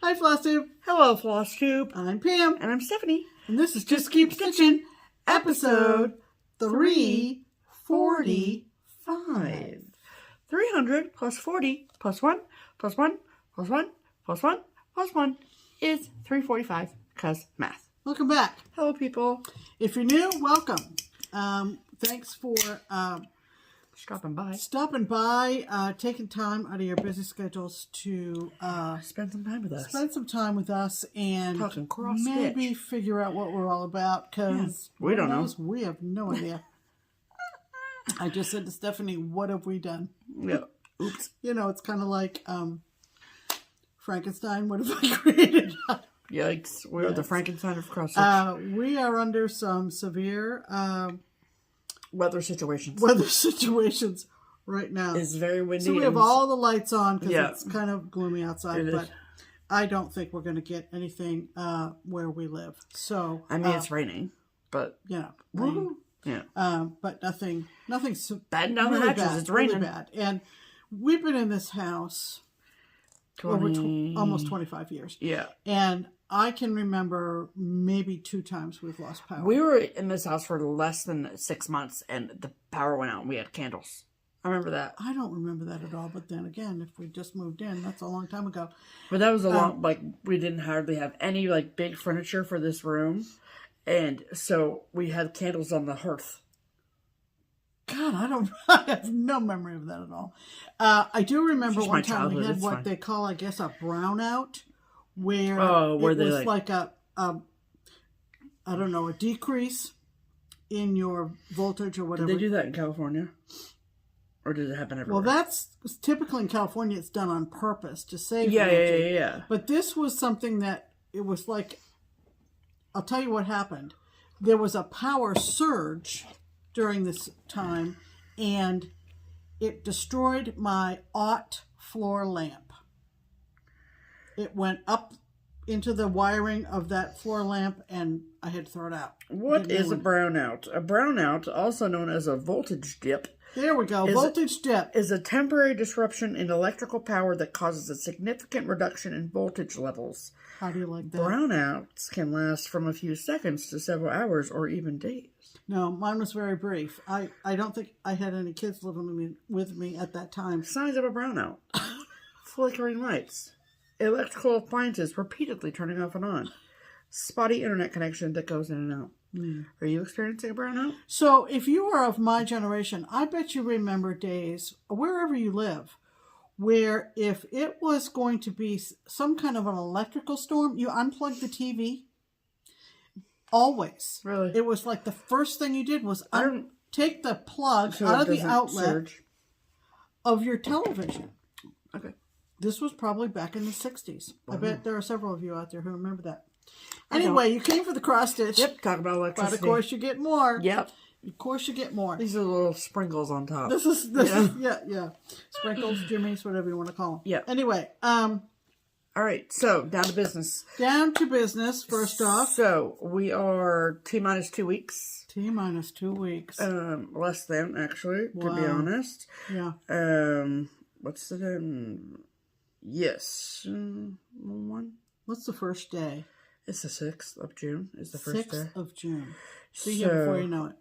Hi, FlossTube. Hello, FlossTube. I'm Pam. And I'm Stephanie. And this is Just Keep Stitching, episode 345. 300 plus 40 plus 1 plus 1 plus 1 plus 1 plus 1 is 345 because math. Welcome back. Hello, people. If you're new, welcome. Thanks for stopping by, taking time out of your busy schedules to spend some time with us. Spend some time with us and talking cross-stitch. Maybe figure out what we're all about because we don't know. We have no idea. I just said to Stephanie, what have we done? Yeah. Oops. You know, it's kind of like Frankenstein. What have I created? Yikes. We are the Frankenstein of cross-stitch. We are under some severe weather situations right now. It's very windy. So we have all the lights on because it's kind of gloomy outside. But I don't think we're going to get anything where we live. So I mean, it's raining, but rain. Yeah. But nothing bad down really the hatches. Bad, it's raining. Really bad. And we've been in this house over almost 25 years. Yeah. And I can remember maybe 2 times we've lost power. We were in this house for less than 6 months, and the power went out, and we had candles. I remember that. I don't remember that at all, but then again, if we just moved in, that's a long time ago. But that was a long, we didn't hardly have any, big furniture for this room, and so we had candles on the hearth. God, I have no memory of that at all. I do remember one time we had what they call, I guess, a brownout. Where it was like a decrease in your voltage or whatever. Did they do that in California? Or did it happen everywhere? Well, that's typically in California. It's done on purpose to save energy. Yeah. But this was something that it was like, I'll tell you what happened. There was a power surge during this time, and it destroyed my floor lamp. It went up into the wiring of that floor lamp, and I had to throw it out. What is a brownout? A brownout, also known as a voltage dip. There we go, voltage dip. Is a temporary disruption in electrical power that causes a significant reduction in voltage levels. How do you like that? Brownouts can last from a few seconds to several hours or even days. No, mine was very brief. I don't think I had any kids living with me at that time. Signs of a brownout. Flickering lights. Electrical appliances repeatedly turning off and on. Spotty internet connection that goes in and out. Are you experiencing a brownout? So if you are of my generation, I bet you remember days, wherever you live, where if it was going to be some kind of an electrical storm, you unplugged the TV. Always. Really? It was like the first thing you did was take the plug out of the outlet of your television. Okay. This was probably back in the 60s. I bet there are several of you out there who remember that. Anyway, you came for the cross stitch. Yep, talk about electricity. But of course you get more. Yep. Of course you get more. These are little sprinkles on top. This is Sprinkles, jimmies, whatever you want to call them. Yeah. Anyway, all right, so down to business. Down to business, first off. So we are T-minus 2 weeks. T-minus 2 weeks. Less than, actually, to be honest. Yeah. What's the yes. 1. What's the first day? It's the 6th of June. Is the first day. 6th of June. See you before you know it.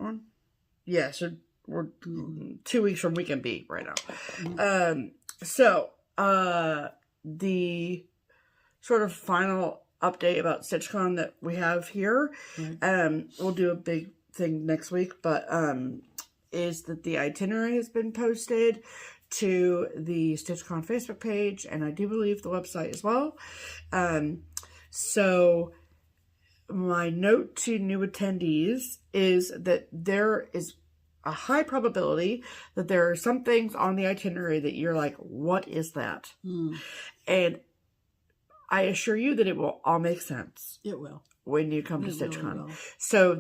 Yeah, so we're 2 weeks from weekend B right now. The sort of final update about StitchCon that we have here, we'll do a big thing next week, but is that the itinerary has been posted to the StitchCon Facebook page, and I do believe the website as well. So my note to new attendees is that there is a high probability that there are some things on the itinerary that you're like, what is that? And I assure you that it will all make sense. It will. When you come to StitchCon. Really. So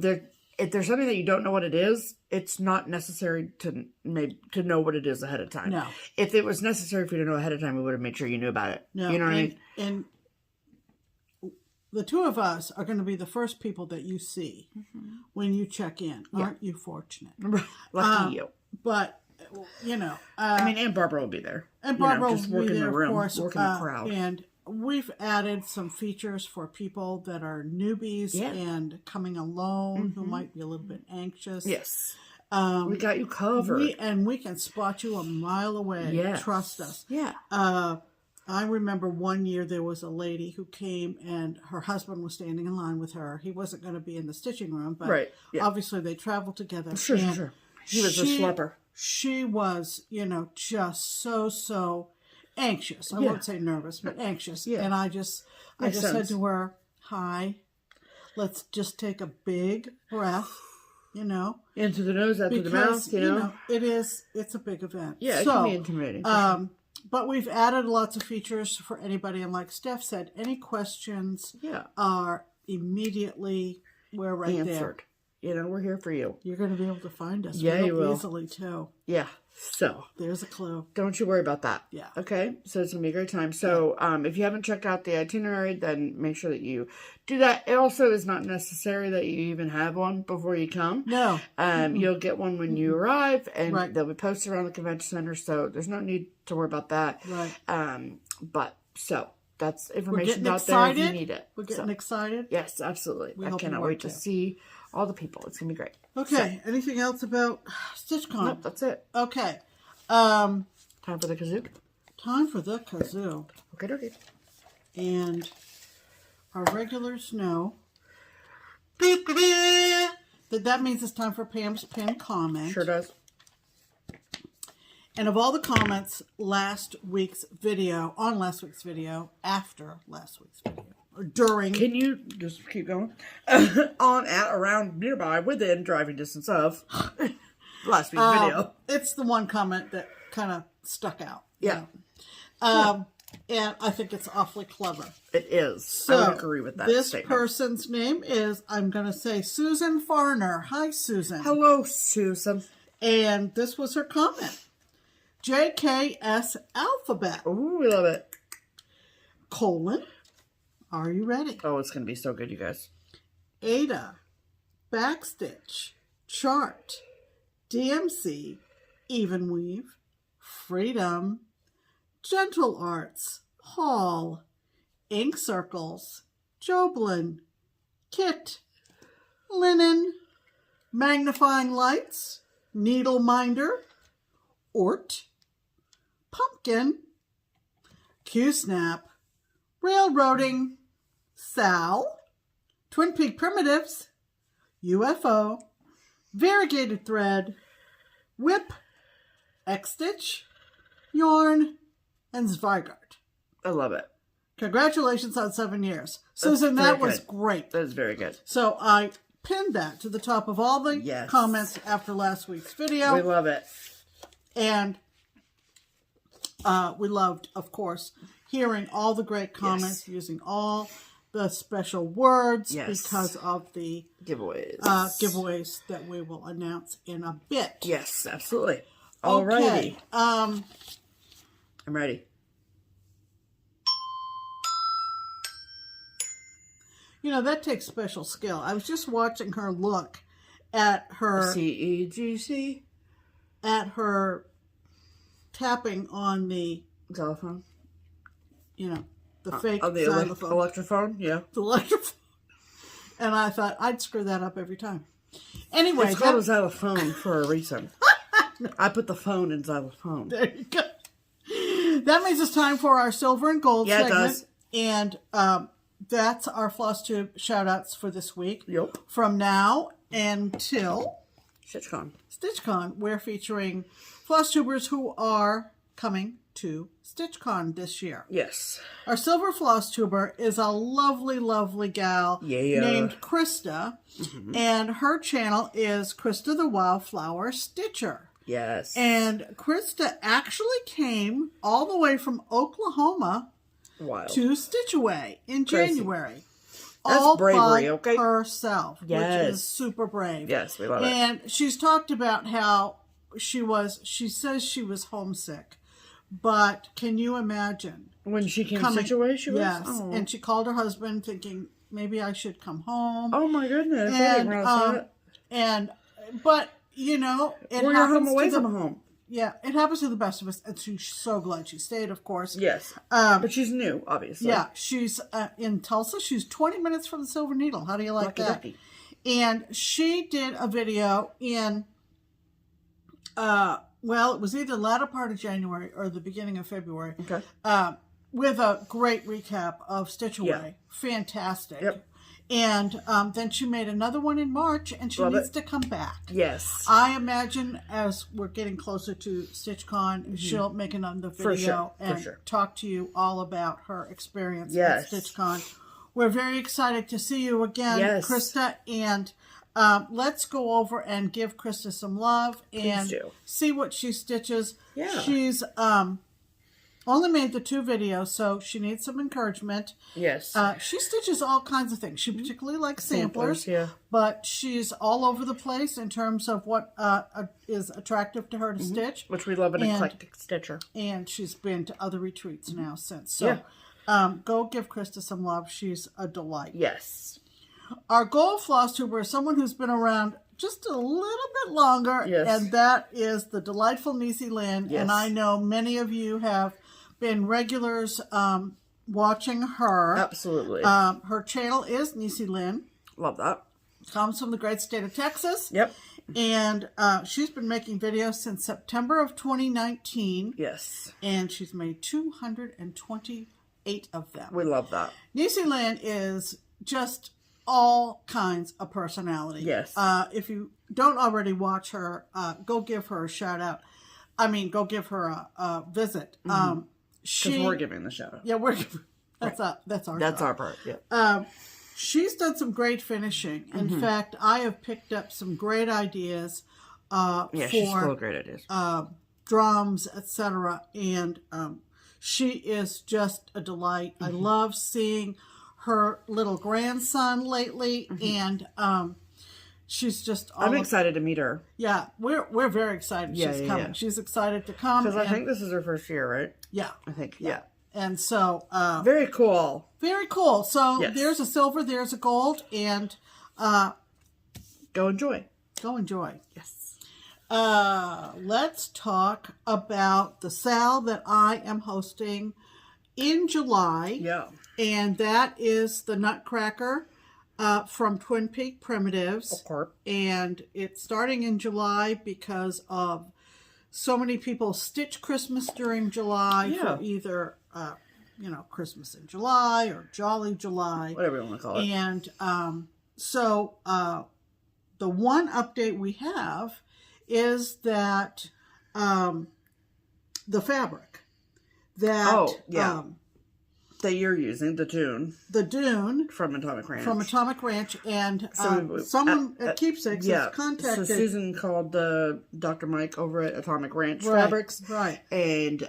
if there's something that you don't know what it is, it's not necessary to know what it is ahead of time. No. If it was necessary for you to know ahead of time, we would have made sure you knew about it. No. You know what I mean? And the two of us are going to be the first people that you see when you check in. Yeah. Aren't you fortunate? Lucky you. But, you know. I mean, and Barbara will be there. And Barbara will be there, of course. Working the crowd. And we've added some features for people that are newbies and coming alone who might be a little bit anxious. Yes. We got you covered. We can spot you a mile away. Yes. Trust us. Yeah. I remember one year there was a lady who came and her husband was standing in line with her. He wasn't going to be in the stitching room, but obviously they traveled together. Sure. He was a schlepper. She was, just so anxious. I won't say nervous, but anxious. Yeah. And I just said to her, "Hi, let's just take a big breath, into the nose, out through the mouth, it's a big event." Yeah, it can be intimidating. But we've added lots of features for anybody, and like Steph said, any questions are immediately answered. There. We're here for you. You're going to be able to find us real easily too. Yeah. So there's a clue. Don't you worry about that. Yeah. Okay. So it's gonna be a great time. So if you haven't checked out the itinerary, then make sure that you do that. It also is not necessary that you even have one before you come. No. You'll get one when you arrive, and they'll be posted around the convention center. So there's no need to worry about that. Right. But that's information out there if you need it. We're getting excited. Yes, absolutely. I cannot wait to see all the people. It's gonna be great. Okay. So, anything else about StitchCon? Nope, that's it. Okay. Time for the kazoo. Time for the kazoo. Okay. And our regulars know that means it's time for Pam's pinned comment. Sure does. And of all the comments on last week's video, after last week's video, or during. Can you just keep going? On, at, around, nearby, within driving distance of last week's video. It's the one comment that kind of stuck out. Yeah. And I think it's awfully clever. It is. So, I would agree with that statement. Person's name is, I'm going to say, Susan Farner. Hi, Susan. Hello, Susan. And this was her comment. JKS alphabet. Ooh, we love it. : Are you ready? Oh, it's going to be so good, you guys. Ada, backstitch, chart, DMC, even weave, freedom, gentle arts, hall, ink circles, Joblin, kit, linen, magnifying lights, needle minder, Ort, pumpkin, Q-snap, railroading, Sal, Twin Peak primitives, UFO, variegated thread, whip, X-stitch, yarn, and Zweigart. I love it. Congratulations on 7 years. Susan, that was great. That was very good. So I pinned that to the top of all the comments after last week's video. We love it. And we loved, of course, hearing all the great comments, using all the special words because of the giveaways that we will announce in a bit. Yes, absolutely. All righty. I'm ready. That takes special skill. I was just watching her look at her CEGC. At her tapping on the xylophone. The fake on the xylophone. Electrophone, yeah. The electrophone. And I thought I'd screw that up every time. Anyway. It's called a xylophone for a reason. I put the phone in xylophone. There you go. That means it's time for our silver and gold segment. It does. And that's our FlossTube shout-outs for this week. Yep. From now until StitchCon, we're featuring FlossTubers who are coming to StitchCon this year. Yes. Our silver FlossTuber is a lovely, lovely gal named Krista, and her channel is Krista the Wildflower Stitcher. Yes. And Krista actually came all the way from Oklahoma to Stitch Away in January. That's all bravery, by okay? herself, which is super brave. Yes, we love it. And she's talked about how she says she was homesick, but can you imagine? When she came to Stitch Away, she was? Yes, and she called her husband thinking, maybe I should come home. Oh my goodness. But, it Or you're home happens away to from home. Yeah, it happens to the best of us, and she's so glad she stayed, of course. Yes. But she's new, obviously. Yeah, she's in Tulsa. She's 20 minutes from the Silver Needle. How do you like that? Lucky. And she did a video in, well, it was either the latter part of January or the beginning of February. Okay. With a great recap of Stitch Away. Yeah. Fantastic. Yep. And then she made another one in March, and she needs to come back. Yes. I imagine as we're getting closer to StitchCon, she'll make another video and talk to you all about her experience at StitchCon. We're very excited to see you again, Krista, and let's go over and give Krista some love and see what she stitches. Yeah. She's only made the 2 videos, so she needs some encouragement. Yes. She stitches all kinds of things. She particularly likes samplers, but she's all over the place in terms of what is attractive to her to stitch. Which we love, an eclectic stitcher. And she's been to other retreats now since. So go give Krista some love. She's a delight. Yes. Our goal, FlossTuber, is someone who's been around just a little bit longer, and that is the delightful Niecy Lynn. Yes. And I know many of you have been regulars watching her. Absolutely. Her channel is Niecy Lynn. Love that. Comes from the great state of Texas. Yep. And she's been making videos since September of 2019. Yes. And she's made 228 of them. We love that. Niecy Lynn is just all kinds of personality. Yes. If you don't already watch her, go give her a shout out. I mean, go give her a visit. Because we're giving the shout out. Yeah, that's our part. Yeah. She's done some great finishing. In fact, I have picked up some great ideas she's full of great ideas. Drums, etc. And she is just a delight. I love seeing her little grandson lately, and she's just I'm excited to meet her. Yeah, we're very excited she's coming. Yeah. She's excited to come. Because I think this is her first year, right? Yeah. I think, yeah. And so... very cool. Very cool. So there's a silver, there's a gold, and... go enjoy. Go enjoy. Yes. Let's talk about the sale that I am hosting in July. Yeah. And that is the Nutcracker from Twin Peak Primitives. Of course. And it's starting in July because of so many people stitch Christmas during July for either, Christmas in July or Jolly July. Whatever you want to call it. And so the one update we have is that the fabric that... that you're using, the Dune from Atomic Ranch. And someone at Keepsakes has contacted... So Susan called the Dr. Mike over at Atomic Ranch Fabrics. Right. And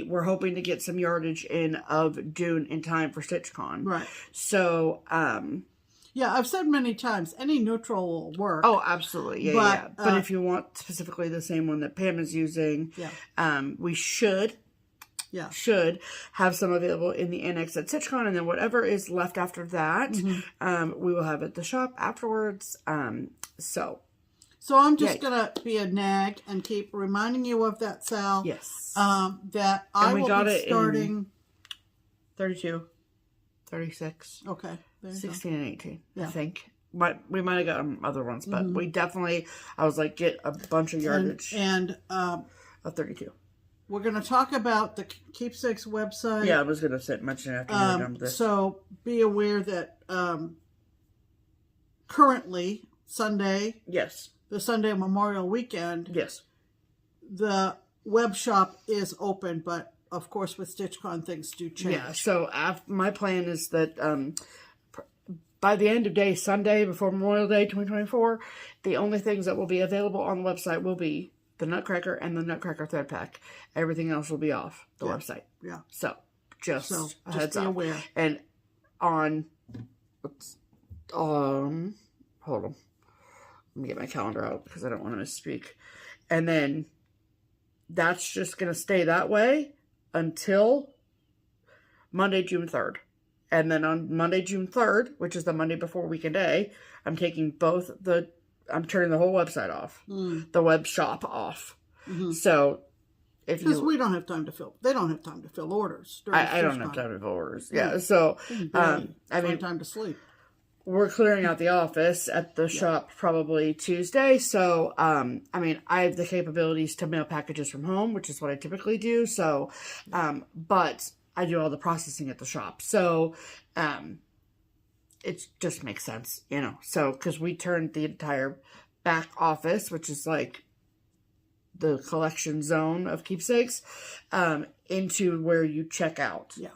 we're hoping to get some yardage in of Dune in time for StitchCon. Right. So... yeah, I've said many times, any neutral will work. Oh, absolutely. But if you want specifically the same one that Pam is using, we should have some available in the annex at StitchCon, and then whatever is left after that, we will have at the shop afterwards. So I'm just going to be a nag and keep reminding you of that sale. Yes. That I will be starting... 32, 36. Okay. 16 and 18, I think. We might have gotten other ones, but we definitely, I was like, get a bunch of yardage. And of 32. We're going to talk about the Keepsakes website. Yeah, I was going to mention it after we're done with this. So be aware that currently, Sunday, the Sunday Memorial Weekend, the web shop is open, but of course with StitchCon things do change. Yeah, so my plan is that by the end of day Sunday before Memorial Day 2024, the only things that will be available on the website will be the Nutcracker and the Nutcracker thread pack. Everything else will be off the website. Yeah. So just heads up. Aware. And on hold on. Let me get my calendar out because I don't want to misspeak. And then that's just going to stay that way until Monday, June 3rd. And then on Monday, June 3rd, which is the Monday before Weekend Day, I'm turning the whole website off. The web shop off. So if because we don't have time to fill, they don't have time to fill orders. I don't have time to fill orders. Yeah. So, I mean, time to sleep. We're clearing out the office at the shop probably Tuesday. So, I mean, I have the capabilities to mail packages from home, which is what I typically do. So, but I do all the processing at the shop. So, it just makes sense, you know. So, because we turned the entire back office, which is like the collection zone of Keepsakes, into where you check out. Yeah.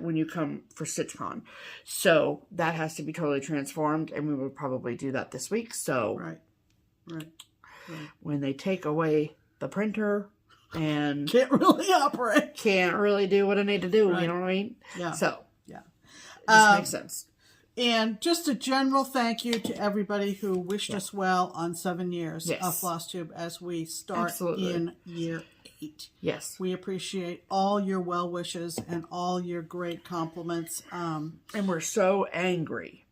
When you come for StitchCon. So that has to be totally transformed, and we will probably do that this week. So right. When they take away the printer and can't really operate, can't really do what I need to do, you know what I mean? Yeah. So it just makes sense. And just a general thank you to everybody who wished us well on 7 years of FlossTube as we start in year 8. Yes. We appreciate all your well wishes and all your great compliments. And we're so angry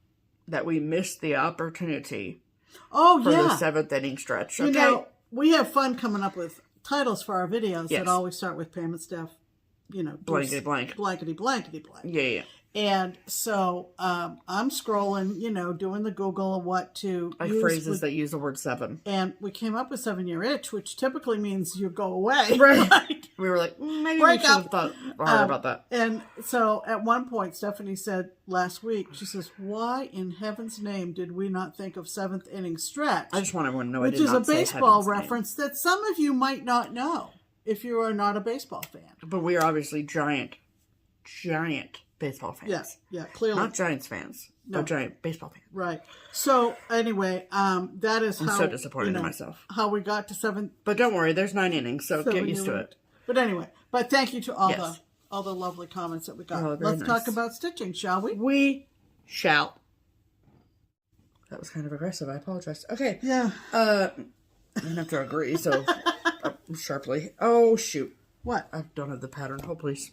that we missed the opportunity for the 7th inning stretch. You know, we have fun coming up with titles for our videos that always start with Pam and Steph, you know, blankety blank. Blankety blankety blank. Yeah. And so I'm scrolling, you know, doing the Google of what to use phrases that use the word 7. And we came up with 7-year itch, which typically means you go away. Right. We were like, maybe we should have thought hard about that. And so at one point, Stephanie said last week, she says, why in heaven's name did we not think of 7th inning stretch? I just want everyone to know which is a baseball reference that some of you might not know if you are not a baseball fan. But we are obviously giant baseball fans. Yeah, clearly. Not Giants fans, but giant baseball fans. Right. So, anyway, that is I'm so disappointed in myself. How we got to 7. But don't worry, there's 9 innings, so get used to it. But anyway, thank you to all the lovely comments that we got. Let's talk about stitching, shall we? We shall. That was kind of aggressive. I apologize. Okay. Yeah. I don't have to agree, so sharply. Oh, shoot. What? I don't have the pattern. Hold, please.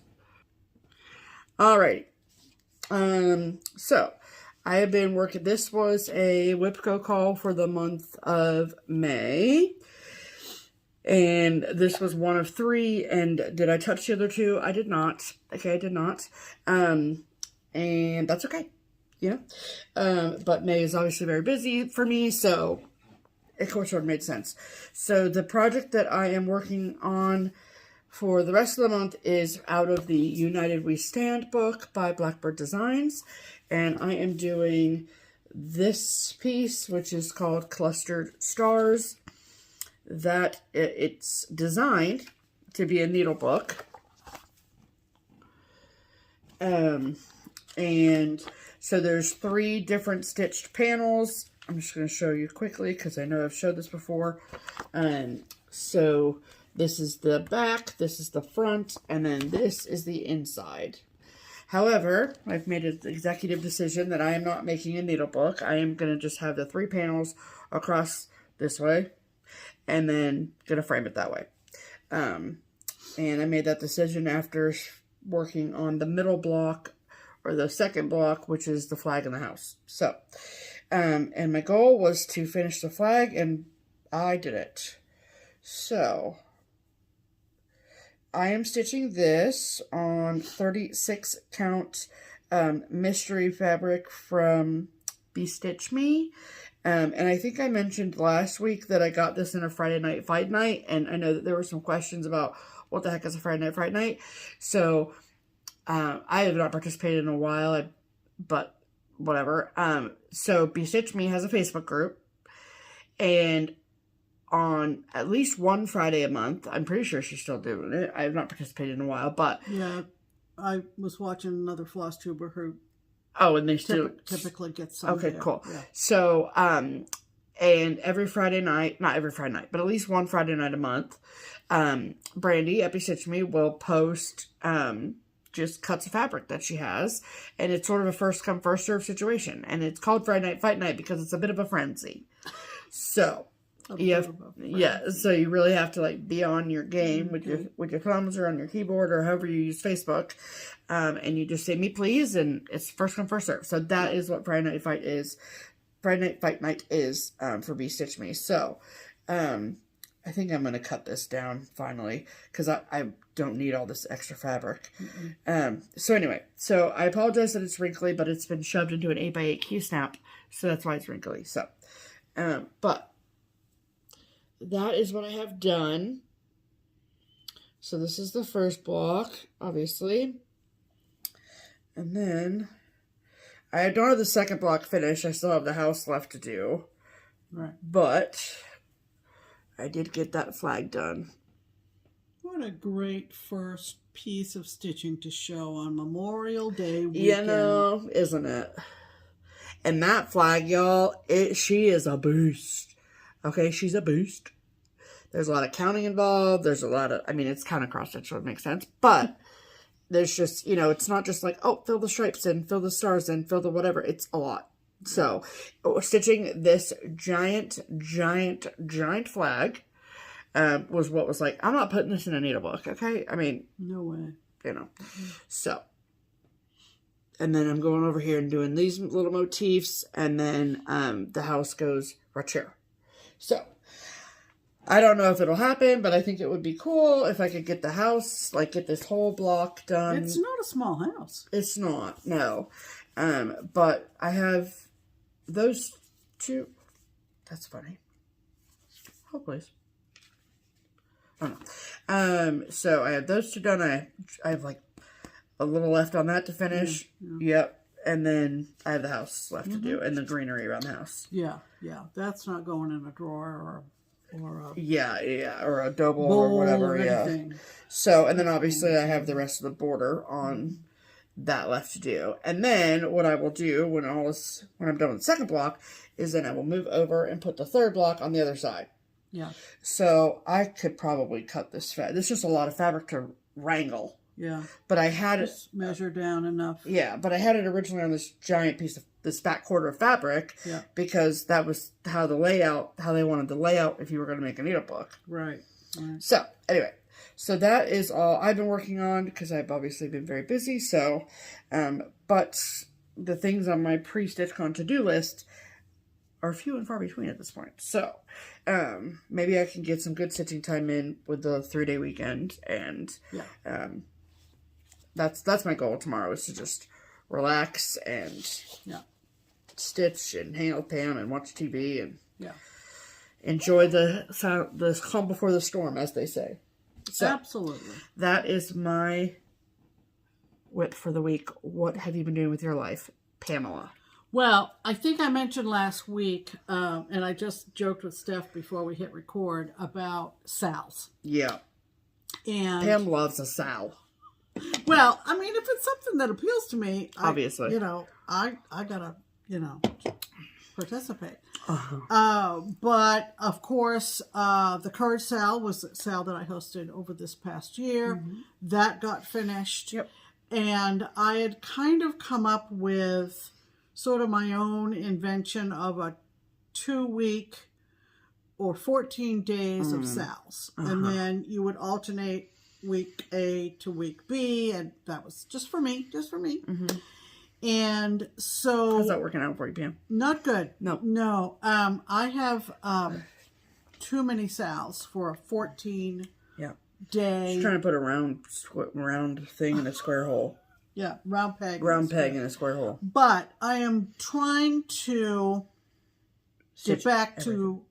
Alright, so I have been working, this was a WIPCO call for the month of May, and this was one of 3, and did I touch the other 2? I did not. Okay, I did not, and that's okay, you know, but May is obviously very busy for me, so it sort of made sense. So the project that I am working on for the rest of the month is out of the United We Stand book by Blackbird Designs. And I am doing this piece, which is called Clustered Stars. That it's designed to be a needle book. And so there's 3 different stitched panels. I'm just going to show you quickly because I know I've showed this before. So this is the back, this is the front, and then this is the inside. However, I've made an executive decision that I am not making a needle book. I am going to just have the 3 panels across this way, and then going to frame it that way. And I made that decision after working on the middle block, or the second block, which is the flag in the house. So, and my goal was to finish the flag, and I did it. So I am stitching this on 36 count mystery fabric from Bestitch Me. And I think I mentioned last week that I got this in a Friday night fight night. And I know that there were some questions about what the heck is a Friday night fight night. So I have not participated in a while, but whatever. So Bestitch Me has a Facebook group. And on at least one Friday a month. I'm pretty sure she's still doing it. I have not participated in a while, but... Yeah, I was watching another FlossTuber who... Oh, and they still... Typically gets some. Okay, there. cool. Yeah. So, and every Friday night, not every Friday night, but at least one Friday night a month, Brandy at Bestitch Me will post just cuts of fabric that she has, and it's sort of a first come, first serve situation. And it's called Friday Night Fight Night because it's a bit of a frenzy. So... Yeah, so you really have to like be on your game with your thumbs or on your keyboard or however you use Facebook, and you just say me please, and it's first come first serve. So that is what Friday Night Fight is. Friday Night Fight Night is for Bestitch Me. So I think I'm going to cut this down finally because I don't need all this extra fabric. So anyway, so I apologize that it's wrinkly, but it's been shoved into an 8x8 Q-snap, so that's why it's wrinkly. So, but that is what I have done. So this is the first block, obviously. And then I don't have the second block finished. I still have the house left to do. Right. But I did get that flag done. What a great first piece of stitching to show on Memorial Day weekend. You know, isn't it? And that flag, y'all, she is a beast. Okay, she's a beast. There's a lot of counting involved. There's a lot of, I mean, it's kind of cross-stitch, so it makes sense. But there's just, you know, it's not just like, oh, fill the stripes in, fill the stars in, fill the whatever. It's a lot. So, stitching this giant flag was what was like, I'm not putting this in a needlebook, okay? I mean, no way. You know. So, and then I'm going over here and doing these little motifs, and then the house goes right here. So, I don't know if it'll happen, but I think it would be cool if I could get the house, like get this whole block done. It's not a small house. It's not, no. But I have those two. That's funny. Hold please. Oh no. So I have those two done. I have like a little left on that to finish. Yeah. Yep. And then I have the house left to do and the greenery around the house. Yeah, yeah. That's not going in a drawer or a yeah, or a double or whatever. Yeah. So and then obviously I have the rest of the border on that left to do. And then what I will do when I'm done with the second block is then I will move over and put the third block on the other side. Yeah. So I could probably cut this This is just a lot of fabric to wrangle. Yeah. But I had it measure down enough. Yeah, but I had it originally on this giant piece of this back quarter of fabric. Yeah. Because that was how they wanted the layout if you were going to make a needlebook. Right. So anyway. So that is all I've been working on because I've obviously been very busy. So, but the things on my pre-StitchCon to-do list are few and far between at this point. So, maybe I can get some good stitching time in with the 3-day weekend. And, that's my goal tomorrow is to just relax and stitch and hang out with Pam and watch TV and enjoy the calm before the storm, as they say. So, absolutely. That is my whip for the week. What have you been doing with your life, Pamela? Well, I think I mentioned last week, and I just joked with Steph before we hit record about Sal's. Yeah. And Pam loves a Sal. Well, I mean, if it's something that appeals to me, obviously, I gotta, participate. But of course, the Courage Sal was the sale that I hosted over this past year. That got finished. Yep. And I had kind of come up with sort of my own invention of a 2-week or 14 days of sales. And then you would alternate week A to week B, and that was just for me. And so... How's that working out for you, Pam? Not good. No. I have too many sales for a 14 day... She's trying to put a round thing in a square hole. Yeah, round peg. Round peg in a square hole. But I am trying to get back to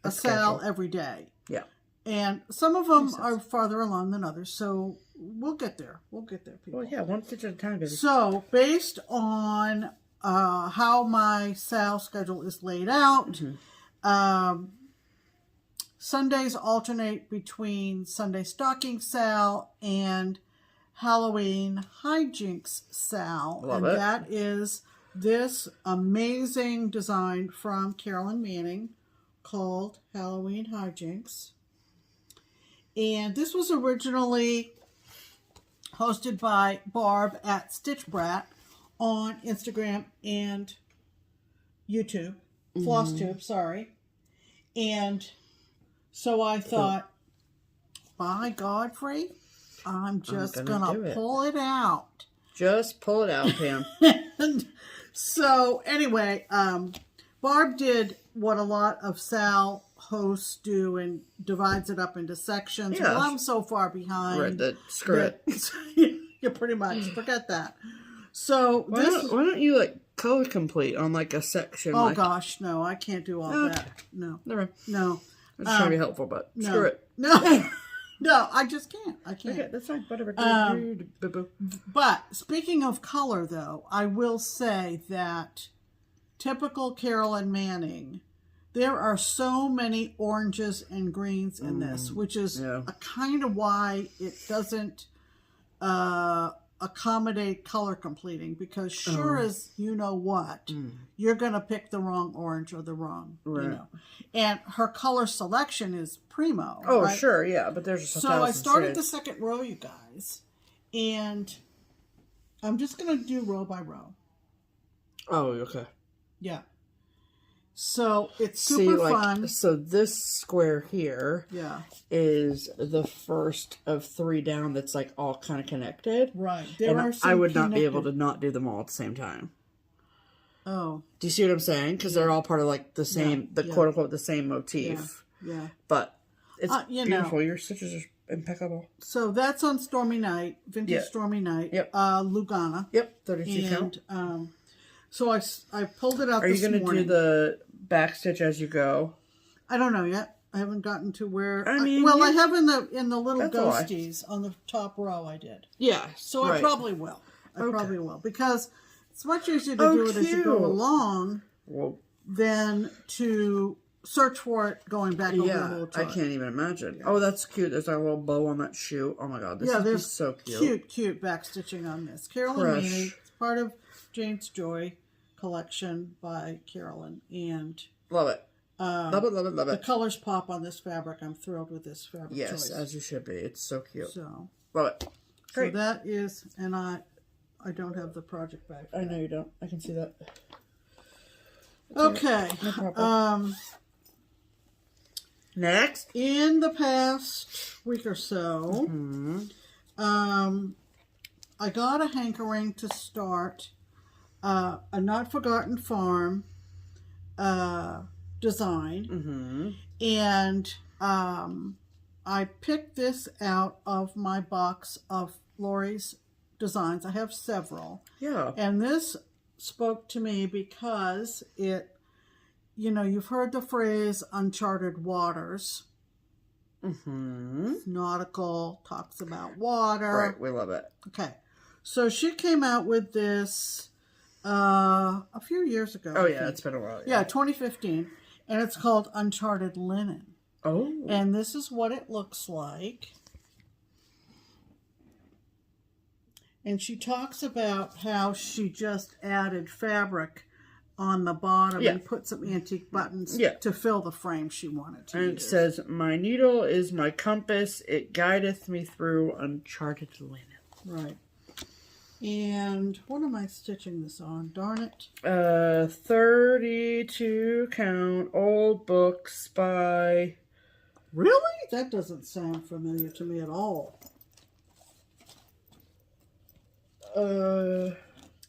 a sale every day. Yeah. And some of them are farther along than others, so we'll get there. We'll get there, people. Well, yeah, one stitch at a time, baby. So, based on how my sale schedule is laid out, Sundays alternate between Sunday stocking sale and Halloween hijinks sale. Love and it. That is this amazing design from Carolyn Manning called Halloween Hijinks. And this was originally hosted by Barb at Stitch Brat on Instagram and YouTube. FlossTube, sorry. And so I thought, by Godfrey, I'm just going to pull it out. Just pull it out, Pam. And so, anyway, Barb did what a lot of Sal hosts do and divides it up into sections. Yeah. Well, I'm so far behind. Right, screw it. You pretty much forget that. So why don't you like color complete on like a section? Oh like, gosh, no, I can't do all that. No, never mind. no. I'm just trying to be helpful, but no, screw it. No, no, I just can't. I can't. Okay, that's fine. Whatever. But speaking of color, though, I will say that typical Carolyn Manning, there are so many oranges and greens in this, which is a kind of why it doesn't accommodate color completing, because sure as you know what, you're going to pick the wrong orange or the wrong, you know. And her color selection is primo. Oh, right? sure, yeah, but there's just So I started the second row, you guys, and I'm just going to do row by row. Oh, okay. Yeah. So it's super fun. So this square here is the first of 3 down that's like all kind of connected. Right. I would not be able to not do them all at the same time. Oh. Do you see what I'm saying? Because they're all part of like the same, quote unquote, the same motif. Yeah. But it's beautiful. Know. Your stitches are impeccable. So that's on Stormy Night, Vintage Stormy Night. Yep. Lugana. Yep. 32 count. So I pulled it out this morning. Are you going to do the back stitch as you go? I don't know yet. I haven't gotten to where. I mean, I have in the little ghosties on the top row. I did. Yeah. So I probably will. I probably will, because it's much easier to do it as you go along than to search for it going back over the whole time. I can't even imagine. Yeah. Oh, that's cute. There's a little bow on that shoe. Oh my god, this is so cute. Cute back stitching on this. Carolyn Meany. It's part of Jane's Joy collection by Carolyn, and love it. Love it. The colors pop on this fabric. I'm thrilled with this fabric choice. Yes, as you should be. It's so cute. So love it. Great. So that is, and I don't have the project bag. I know you don't. I can see that. Okay. No problem. Next. In the past week or so, I got a hankering to start a Not Forgotten Farm design, and I picked this out of my box of Lori's designs. I have several. Yeah. And this spoke to me because it, you've heard the phrase uncharted waters. Nautical talks about water. Right, we love it. Okay. So she came out with this a few years ago. Oh, yeah, it's been a while. Yeah, 2015. And it's called Uncharted Linen. Oh. And this is what it looks like. And she talks about how she just added fabric on the bottom and put some antique buttons to fill the frame she wanted to use. And it says, "My needle is my compass. It guideth me through uncharted linen." Right. And what am I stitching this on? Darn it. 32 count old books by... Really? That doesn't sound familiar to me at all.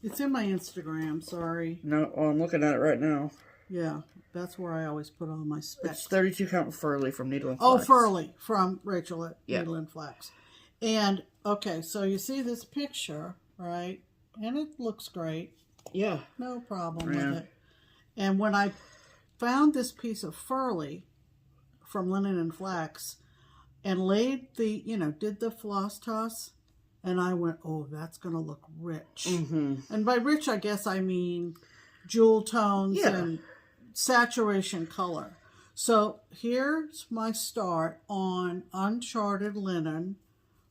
It's in my Instagram, sorry. No, well, I'm looking at it right now. Yeah, that's where I always put all my specs. It's 32 count Furley from Needle and Flax. Oh, Furley from Rachel at Needle and Flax. And, okay, so you see this picture, right? And it looks great. Yeah. No problem with it. And when I found this piece of Furley from Linen and Flax and laid the, did the floss toss, and I went, oh, that's going to look rich. And by rich, I guess I mean jewel tones and saturation color. So here's my start on Uncharted Linen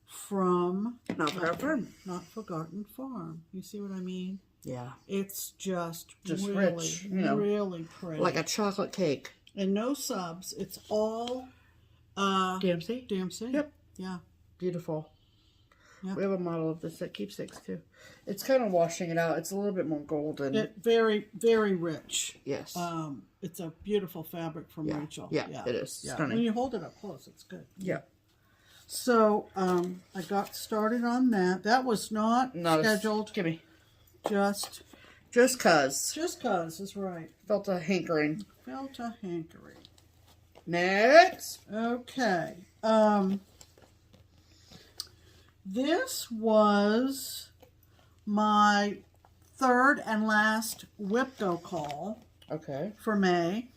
from Not Forgotten Farm. You see what I mean? Yeah. It's just really, rich, really pretty. Like a chocolate cake. And no subs. It's all DMC? DMC. Yep. Yeah. Beautiful. Yep. We have a model of this at Keepsakes too. It's kind of washing it out. It's a little bit more golden. Very, very rich. Yes. It's a beautiful fabric from Rachel. Yeah, it is. Stunning. When you hold it up close, it's good. Yeah. So, I got started on that. That was not scheduled. Give me. Just cuz. Just cuz is right. Felt a hankering. Felt a hankering. Next. Okay. This was my third and last WIPGO call. Okay. For May.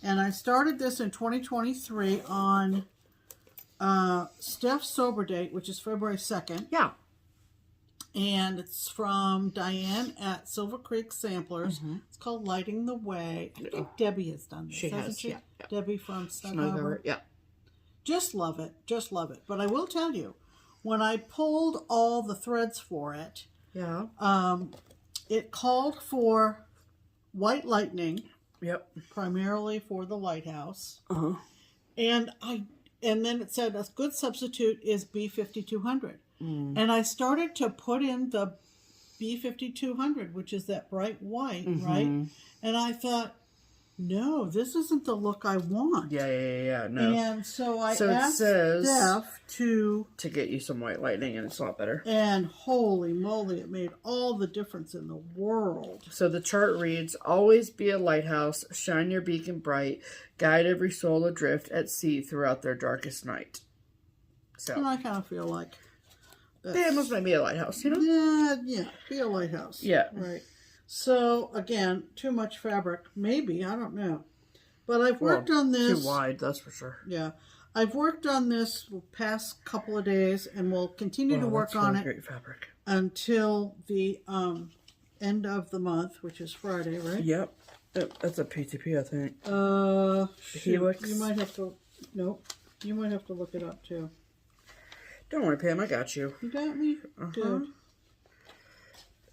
And I started this in 2023 on Steph's sober date, which is February 2nd. Yeah. And it's from Diane at Silver Creek Samplers. It's called Lighting the Way. I think Debbie has done this, She hasn't has, she? yeah. Debbie from Snug Snug Harbor. Harbor, yeah. Just love it. Just love it. But I will tell you, when I pulled all the threads for it, Yeah. it called for white lightning. Yep. Primarily for the lighthouse. Uh-huh. And then it said a good substitute is B5200. And I started to put in the B5200, which is that bright white, right? And I thought, no, this isn't the look I want. Yeah. No. And so I So it asked says Steph to get you some white lightning, and it's a lot better. And holy moly, it made all the difference in the world. So the chart reads, always be a lighthouse, shine your beacon bright, guide every soul adrift at sea throughout their darkest night. So, And I kind of feel like it must be a lighthouse, you know? Yeah, be a lighthouse. Yeah. Right. So, again, too much fabric. Maybe, I don't know. But I've worked on this. Too wide, that's for sure. Yeah. I've worked on this the past couple of days, and we'll continue to work on it Great fabric. until the end of the month, which is Friday, right? Yep. That's a PTP, I think. Shoot, Helix. you might have to, nope, you might have to look it up, too. Don't worry, Pam, I got you. You got me? Good.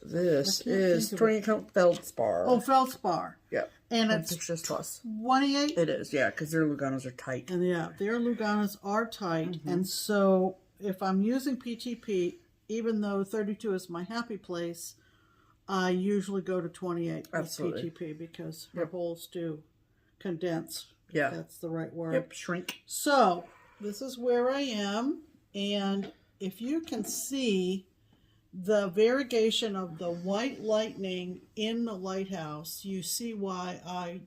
This is 20 count feldspar. Oh, feldspar. Yep. And it's Pictures plus. 28. It is, yeah, because their Luganos are tight. And yeah, their Luganas are tight. And so if I'm using PTP, even though 32 is my happy place, I usually go to 28 Absolutely. with PTP because her holes do condense. Yeah. That's the right word. Yep, shrink. So this is where I am. And if you can see the variegation of the white lightning in the lighthouse, you see why I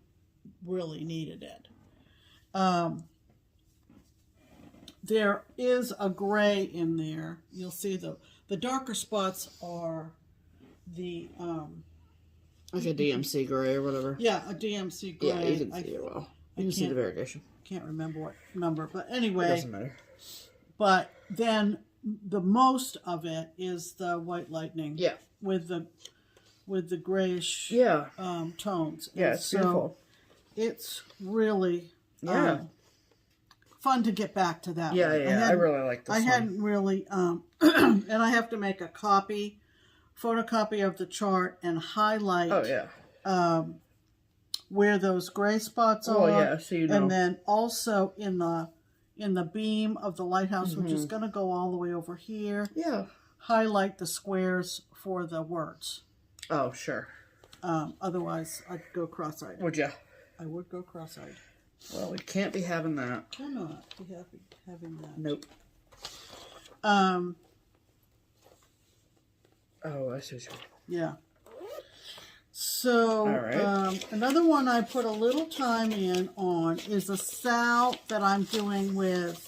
really needed it. There is a gray in there. You'll see the darker spots are the Like a DMC gray or whatever. yeah, a DMC gray. Yeah, you can see it well. You can see the variegation. Can't remember what number, but anyway. It doesn't matter. But then the most of it is the white lightning. Yeah. With the grayish tones. Yeah, And it's beautiful. It's really fun to get back to that. Yeah, one. yeah. I really like this I one. hadn't really and I have to make a photocopy of the chart and highlight where those gray spots are. Oh yeah, so you know. And then also in the beam of the lighthouse, which is going to go all the way over here. Yeah. Highlight the squares for the words. Oh, sure. Otherwise, I'd go cross-eyed. Would ya? I would go cross-eyed. Well, we can't be having that. Cannot be happy having that. Nope. Oh, I see what you mean. Yeah. So, All right. another one I put a little time in on is a sal that I'm doing with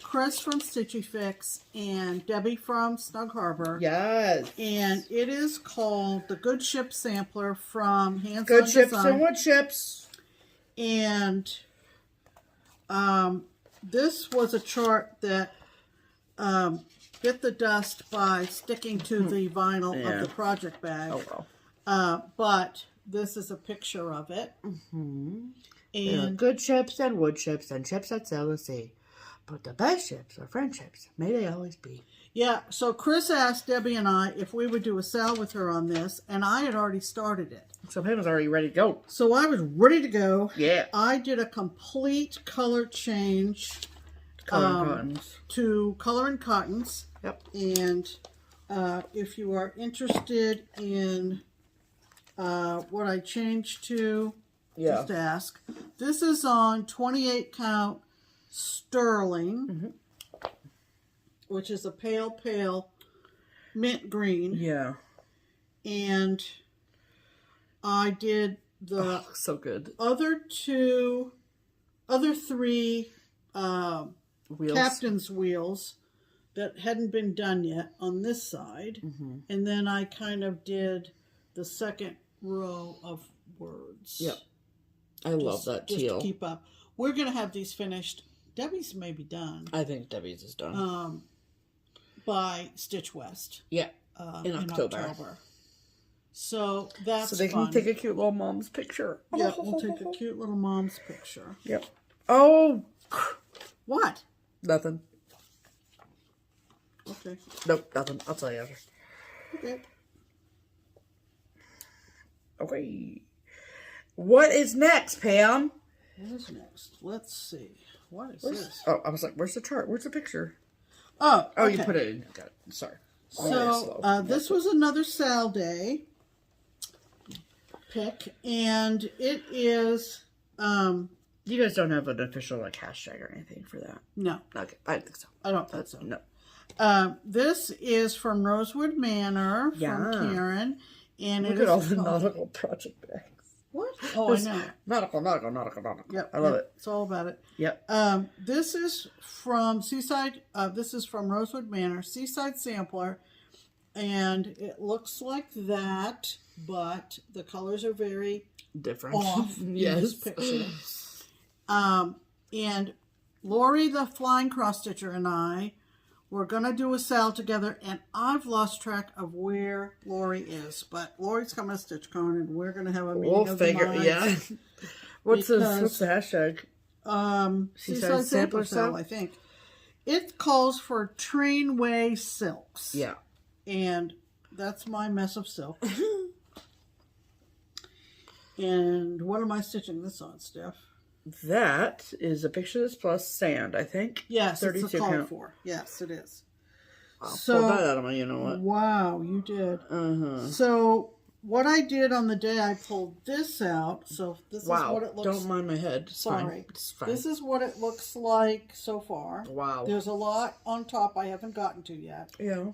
Chris from Stitchy Fix and Debbie from Snug Harbor. Yes. And it is called the Good Ship Sampler from Hands Good On chips Design. and wood chips. And this was a chart that bit the dust by sticking to the vinyl of the project bag. Oh, well. But this is a picture of it. And good chips and wood chips and chips that sail the sea. But the best chips are friendships. May they always be. yeah, so Chris asked Debbie and I if we would do a sale with her on this, and I had already started it. So Pam was already ready to go. So I was ready to go. Yeah. I did a complete color change Color cottons. to Color and Cottons. Yep. And if you are interested in what I changed to, just ask. This is on 28 count sterling, which is a pale mint green. Yeah. And I did the So good. other two other 3 Wheels. captain's wheels that hadn't been done yet on this side. And then I kind of did the second row of words. Yep. I love that teal. Just to keep up. We're going to have these finished. Debbie's may be done. I think Debbie's is done. By Stitch West. Yeah. In October. So that's so they fun. can take a cute little mom's picture. Yeah, we'll take a cute little mom's picture. Yep. Oh. What? Nothing. Okay. Nope, nothing. I'll tell you after. Okay. Okay. What is next, Pam? What is next? Let's see. What is this? Oh, I was like, where's the chart? Where's the picture? Oh, Oh, okay. you put it in.Got it. Sorry. So, this was another Sal Day pick, and it is, you guys don't have an official, like, hashtag or anything for that? no, Okay, I think so. I don't think so. No. This is from Rosewood Manor from Yeah. Karen, and Look it at is all the called- nautical project bags. What? Oh, I know. Nautical. Yep, I love it. It's all about it. Yep. This is from Seaside. This is from Rosewood Manor, Seaside Sampler, and it looks like that, but the colors are very Different. off in Yes. this picture. And Lori, the flying cross stitcher, and I were gonna do a sale together, and I've lost track of where Lori is. But Lori's coming to StitchCon, and we're gonna have a meeting We'll of the figure. minds. Yeah. What's the Because- hashtag? Seaside Sampler Sale, I think. It calls for Trainway Silks. Yeah. And that's my mess of silk. And what am I stitching this on, Steph? That is a picture that's plus sand, I think. Yes, it's 32 a call count. for. Yes, it is. I'll So- pull that out of my, you know what? Wow, you did. Uh-huh. So what I did on the day I pulled this out, so this is Wow. what it looks Don't mind my head. It's Sorry. fine. It's fine. This is what it looks like so far. Wow. There's a lot on top I haven't gotten to yet. Yeah.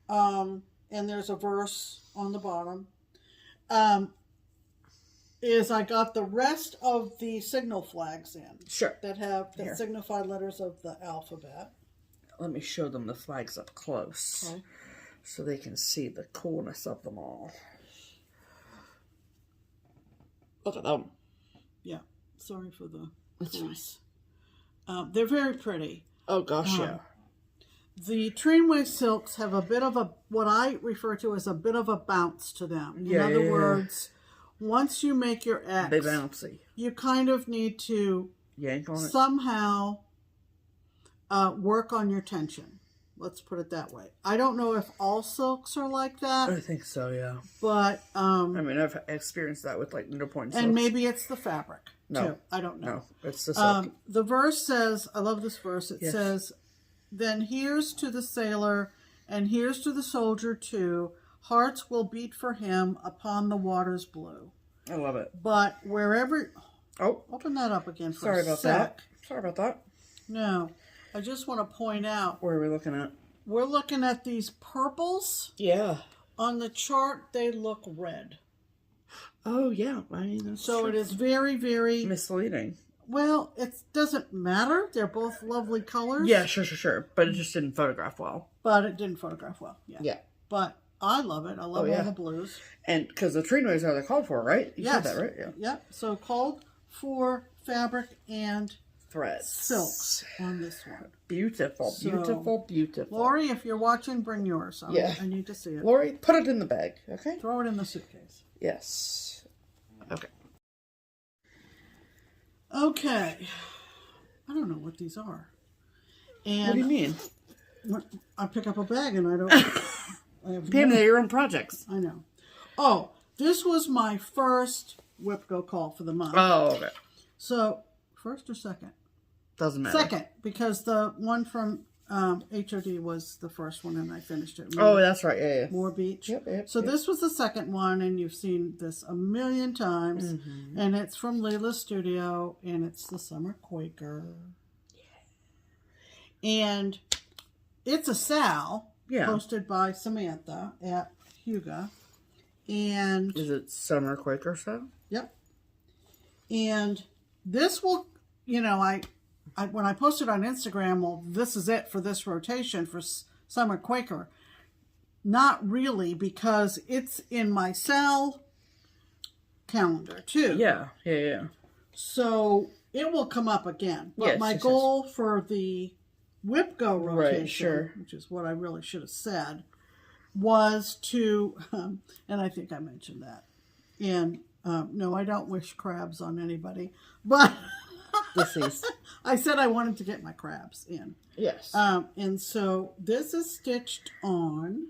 And there's a verse on the bottom. Is I got the rest of the signal flags in Sure. that have the Here. signified letters of the alphabet. Let me show them the flags up close. Okay. So they can see the coolness of them all. Look at them. Yeah. Sorry for the That's police. They're very pretty. Oh, gosh, yeah. The Trainway silks have a bit of a, what I refer to as a bit of a bounce to them. In Yeah, other yeah. words, once you make your X, They bouncy. you kind of need to Yank on it. somehow work on your tension. Let's put it that way. I don't know if all silks are like that, I think so, yeah. but I mean, I've experienced that with, like, needlepoint silks. and maybe it's the fabric No. too. I don't know. No, it's the silk. The verse says, I love this verse. It Yes. says, "Then here's to the sailor, and here's to the soldier too. Hearts will beat for him upon the waters blue." I love it. But wherever, Oh, open that up again for sorry a about sec. that. Sorry about that. No, I just want to point out, Where are we looking at? we're looking at these purples. Yeah. On the chart, they look red. Oh, yeah. I mean, that's So true. it is very, very, Misleading. well, it doesn't matter. They're both lovely colors. Yeah, sure. But it just didn't photograph well. But it didn't photograph well. Yeah. Yeah. But I love it. I love yeah. all the blues. And because the trainways are the called for, right? You Yes. said that, right? Yeah. Yep. So called for fabric and Threads. silks on this one. Beautiful, So, beautiful. Lori, if you're watching, bring yours. Yeah. I need to see it. Lori, put it in the bag, okay? Throw it in the suitcase. Yes. Okay. Okay. I don't know what these are. And What do you mean? I pick up a bag and I don't. I have Pam, no- they're your own projects. I know. Oh, this was my first Whip Go call for the month. Oh, okay. So, first or second? Doesn't matter. Second, because the one from HOD was the first one and I finished it. Oh, that's right. Yeah. More Beach. Yep. So this was the second one, and you've seen this a million times. Mm-hmm. And it's from Layla's Studio, and it's the Summer Quaker. And it's a Sal posted by Samantha at Huga. And Is it Summer Quaker style? yep. And this will you know, I when I posted on Instagram, well, this is it for this rotation for Summer Quaker. Not really, because it's in my Sal calendar too. Yeah. So it will come up again. But Yes, my goal for the Whip Go rotation, right, sure. which is what I really should have said, was to, and I think I mentioned that. And no, I don't wish crabs on anybody, but Deceased. I said I wanted to get my crabs in. Yes. And so this is stitched on.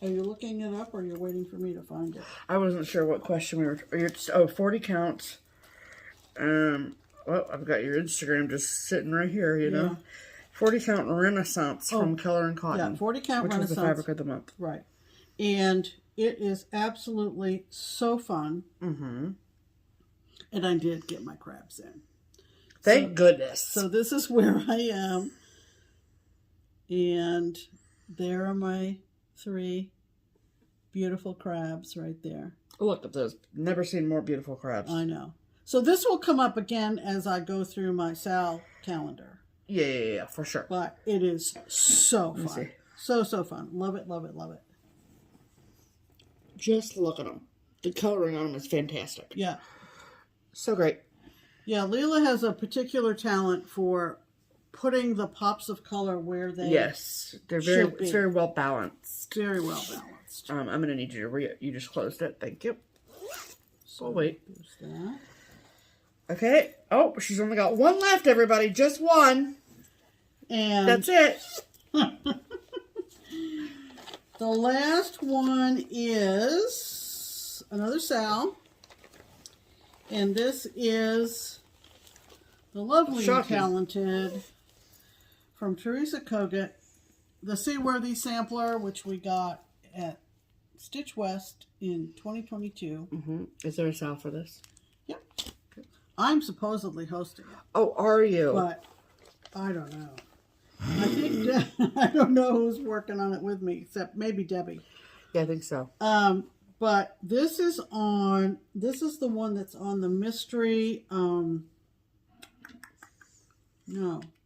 Are you looking it up or are you waiting for me to find it? I wasn't sure what question we were... 40 count. Well, I've got your Instagram just sitting right here, you know. 40 count Renaissance from Color and Cotton. Yeah, 40 count Renaissance. Which was the fabric of the month. Right. And it is absolutely so fun. Mm-hmm. And I did get my crabs in. Thank goodness. So this is where I am. And there are my 3 beautiful crabs right there. Look at those. Never seen more beautiful crabs. I know. So this will come up again as I go through my Sal calendar. Yeah, for sure. But it is so fun. So fun. Love it, love it, love it. Just look at them. The coloring on them is fantastic. Yeah. So great. Yeah, Leela has a particular talent for putting the pops of color where they it's very well balanced. Very well balanced. I'm going to need you to you just closed it. Thank you. So wait. There's that. Okay. Oh, she's only got one left, everybody. Just one. And that's it. The last one is another Sal. And this is the lovely and talented from Teresa Kogut, the Seaworthy Sampler, which we got at Stitch West in 2022. Mm-hmm. Is there a Sal for this? Yep. I'm supposedly hosting it. Oh, are you? But I don't know. I think I don't know who's working on it with me, except maybe Debbie. Yeah, I think so. But this is the one that's on the mystery. No,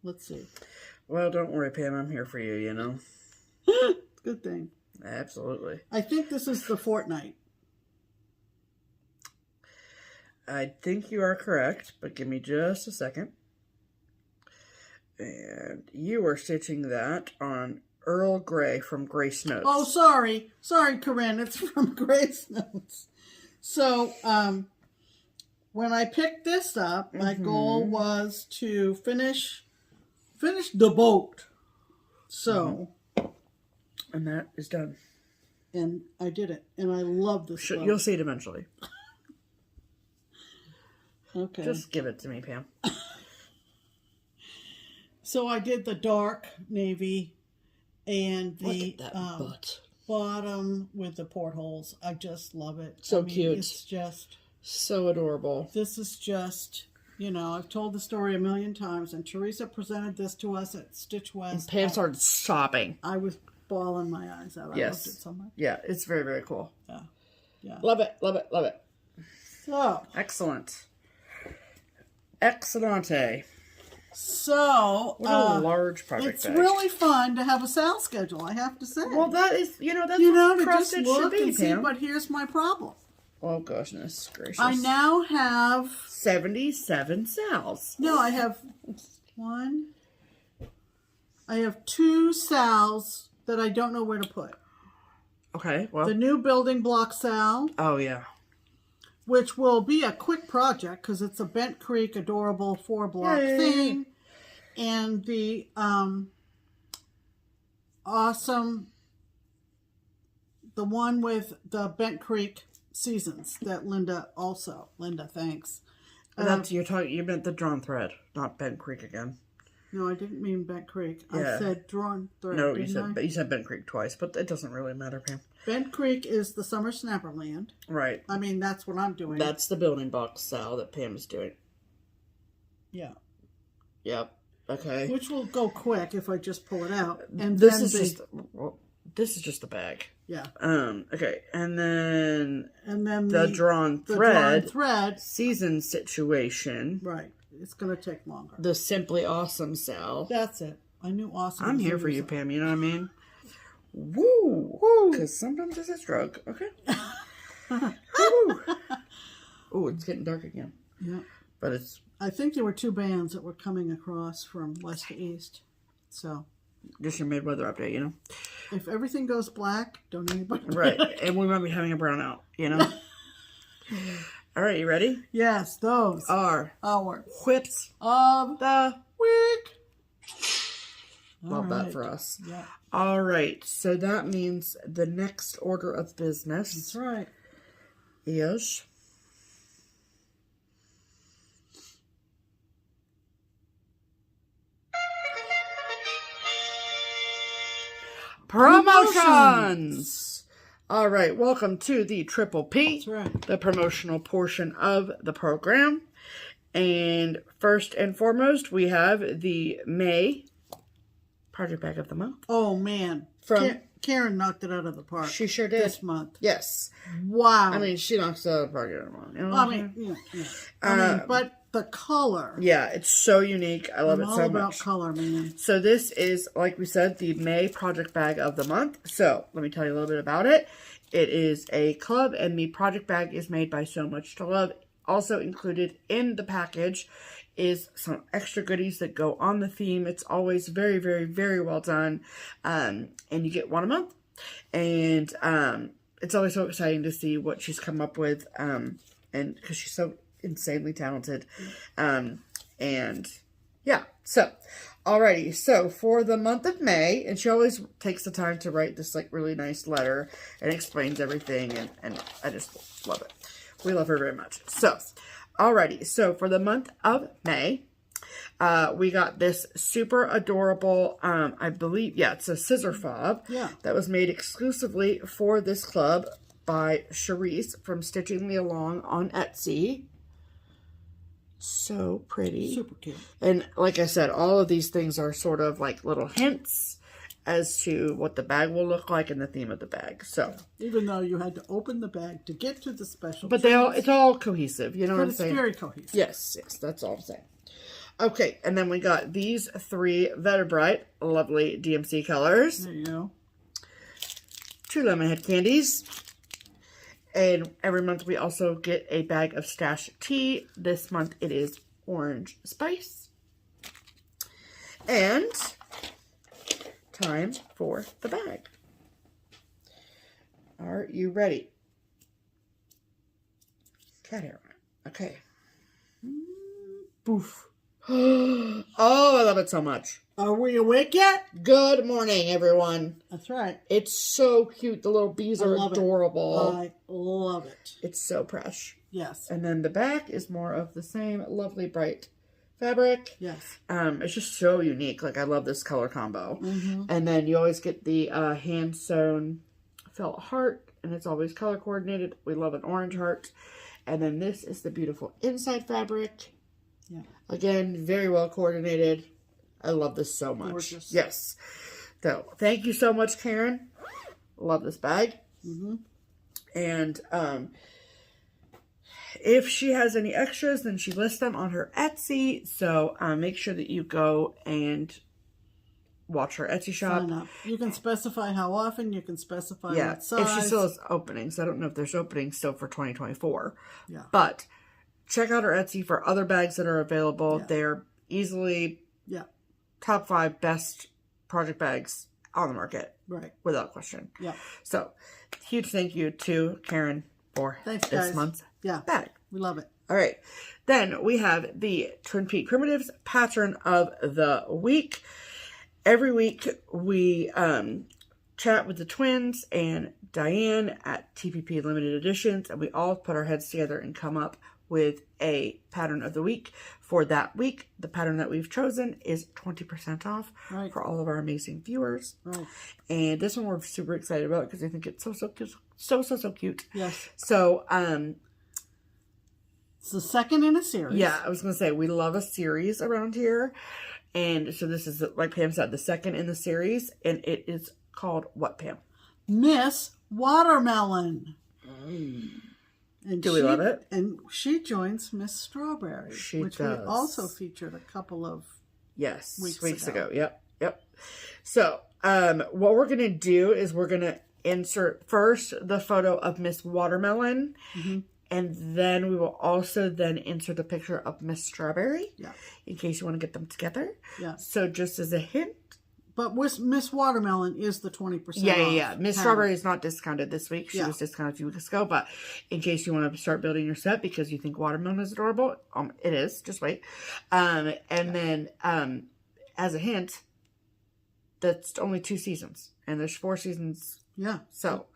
let's see. Well, don't worry, Pam. I'm here for you, you know. Good thing. Absolutely. I think this is the Fortnite. I think you are correct, but give me just a second. And you are stitching that on Earl Grey from Grace Notes. Oh, sorry. Sorry, Corinne. It's from Grace Notes. So, when I picked this up, my goal was to finish the boat. So. And that is done. And I did it. And I love this boat. You'll see it eventually. Okay. Just give it to me, Pam. So I did the dark navy and the bottom with the portholes. I just love it. So cute. It's just so adorable. This is just, you know, I've told the story a million times, and Teresa presented this to us at Stitch West. And Pam started sobbing. I was bawling my eyes out. I loved it so much. Yeah, it's very, very cool. Yeah. Love it, love it, love it. So. Excellent. Excellente. So, what a large project it's bag. really fun to have a Sal schedule, I have to say. Well, that is, that's what CrossStitch should be, see, Pam. but here's my problem. Oh, goodness gracious. I now have 77 Sals. No, I have I have 2 Sals that I don't know where to put. Okay, well. The new building block Sal. Oh, yeah. Which will be a quick project because it's a Bent Creek adorable 4-block thing. And the awesome, the one with the Bent Creek seasons that Linda, thanks. That's you meant the drawn thread, not Bent Creek again. No, I didn't mean Bent Creek. Yeah. I said drawn thread. No, you said Bent Creek twice, but it doesn't really matter, Pam. Bent Creek is the Summer Snapperland. Right. I mean, that's what I'm doing. That's the building block Sal that Pam is doing. Yeah. Yep. Okay. Which will go quick if I just pull it out. And this is just this is just the bag. Yeah. Okay, and then the drawn thread season situation. Right. It's gonna take longer. The Simply Awesome sale. That's it. I knew awesome. I'm here for you, Pam. You know what I mean? Woo! Because sometimes it's a drug. Okay. Oh, it's getting dark again. Yeah. But it's... I think there were 2 bands that were coming across from west to east. So... Just your mid-weather update, you know? If everything goes black, don't anybody... Right. And we might be having a brownout, you know? All right, you ready? Yes, those are our whips of the week. Love that for us. Yeah. All right. So that means the next order of business. That's right. Is... promotions. All right, welcome to the Triple P. That's right. The promotional portion of the program. And first and foremost, we have the May project bag of the month. Oh man, from Karen knocked it out of the park. She sure did this month. Yes. Wow. I mean, she knocks it out of the park every month. You know I mean, but the color. Yeah, it's so unique. I love it so much. All about color, man. So this is, like we said, the May project bag of the month. So let me tell you a little bit about it. It is a club, and the project bag is made by SewMuch2Luv. Also included in the package is some extra goodies that go on the theme. It's always very, very, very well done. And you get 1 a month. And it's always so exciting to see what she's come up with. And because she's so insanely talented. And yeah, so alrighty, so for the month of May, and she always takes the time to write this like really nice letter and explains everything, and I just love it. We love her very much. So alrighty, so for the month of May, we got this super adorable, I believe, yeah, it's a scissor fob that was made exclusively for this club by Charisse from Stitching Me Along on Etsy. So pretty. Super cute. And like I said, all of these things are sort of like little hints as to what the bag will look like and the theme of the bag. So even though you had to open the bag to get to the special, but it's all cohesive. You know what I'm saying? It's very cohesive. Yes, that's all I'm saying. Okay, and then we got these 3 very bright, lovely DMC colors. There you go. 2 lemon head candies. And every month we also get a bag of Stash tea. This month it is Orange Spice. And time for the bag. Are you ready? Cat hair. Okay. Boof. Oh, I love it so much. Are we awake yet? Good morning, everyone. That's right. It's so cute. The little bees are adorable. I love it. It's so fresh. Yes. And then the back is more of the same lovely bright fabric. Yes. It's just so unique. Like, I love this color combo. Mm-hmm. And then you always get the hand-sewn felt heart, and it's always color coordinated. We love an orange heart. And then this is the beautiful inside fabric. Yeah. Again, very well coordinated. I love this so much. Gorgeous. Yes. So, thank you so much, Karen. Love this bag. Mm-hmm. And if she has any extras, then she lists them on her Etsy. So, make sure that you go and watch her Etsy shop. Sign up. You can specify how often. You can specify what size. If she still has openings. I don't know if there's openings still for 2024. Yeah. But check out her Etsy for other bags that are available. Yeah. They're easily top 5 best project bags on the market. Right. Without question. Yeah. So, huge thank you to Karen for this month's bag. We love it. All right. Then we have the Twin Peak Primitives pattern of the week. Every week we chat with the twins and Diane at TPP Limited Editions, and we all put our heads together and come up with a pattern of the week. For that week, the pattern that we've chosen is 20% off for all of our amazing viewers. Right. And this one we're super excited about because I think it's so cute. So cute. Yes. So, it's the second in a series. Yeah, I was going to say, we love a series around here. And so this is, like Pam said, the second in the series. And it is called what, Pam? Miss Watermelon. And Do we love it? And she joins Miss Strawberry, which does. we also featured a couple of weeks ago. Yep. So, what we're going to do is we're going to insert first the photo of Miss Watermelon, and then we will also then insert the picture of Miss Strawberry, in case you want to get them together. Yeah. So, just as a hint. But Miss Watermelon is the 20% off. Yeah. Miss Strawberry is not discounted this week. She was discounted a few weeks ago. But in case you want to start building your set because you think watermelon is adorable, it is. Just wait. And then, as a hint, that's only 2 seasons. And there's 4 seasons. Yeah. So,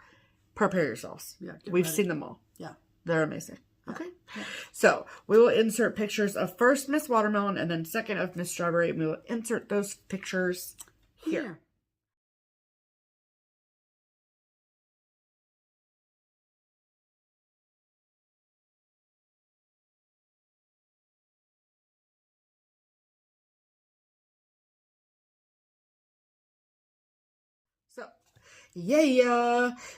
prepare yourselves. Yeah. We've seen them all. Yeah. They're amazing. Okay. Yeah. So, we will insert pictures of first Miss Watermelon and then second of Miss Strawberry. And we will insert those pictures here. So,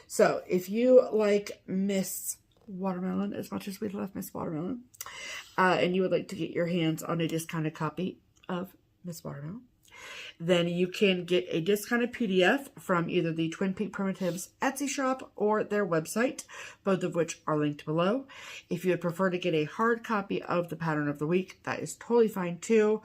so if you like Miss Watermelon as much as we love Miss Watermelon, and you would like to get your hands on a discounted copy of Miss Watermelon, then you can get a discounted PDF from either the Twin Peak Primitives Etsy shop or their website, both of which are linked below. If you would prefer to get a hard copy of the pattern of the week, that is totally fine too.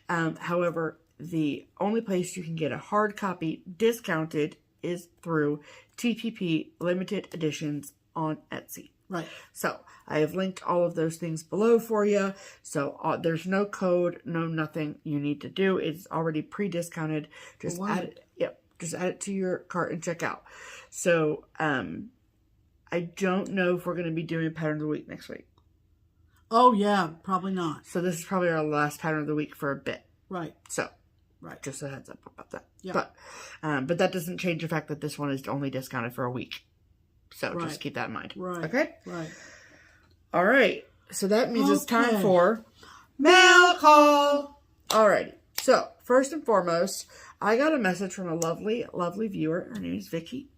However, the only place you can get a hard copy discounted is through TPP Limited Editions on Etsy. Right. So I have linked all of those things below for you. So there's no code, no nothing you need to do. It's already pre-discounted. Just add it. Yep. Just add it to your cart and check out. So I don't know if we're going to be doing pattern of the week next week. Oh yeah, probably not. So this is probably our last pattern of the week for a bit. Right. So just a heads up about that. Yeah. But that doesn't change the fact that this one is only discounted for a week. So just keep that in mind. Right. Okay? Right. All right. So that means it's time for mail call. All right. So first and foremost, I got a message from a lovely, lovely viewer. Her name is Vicky.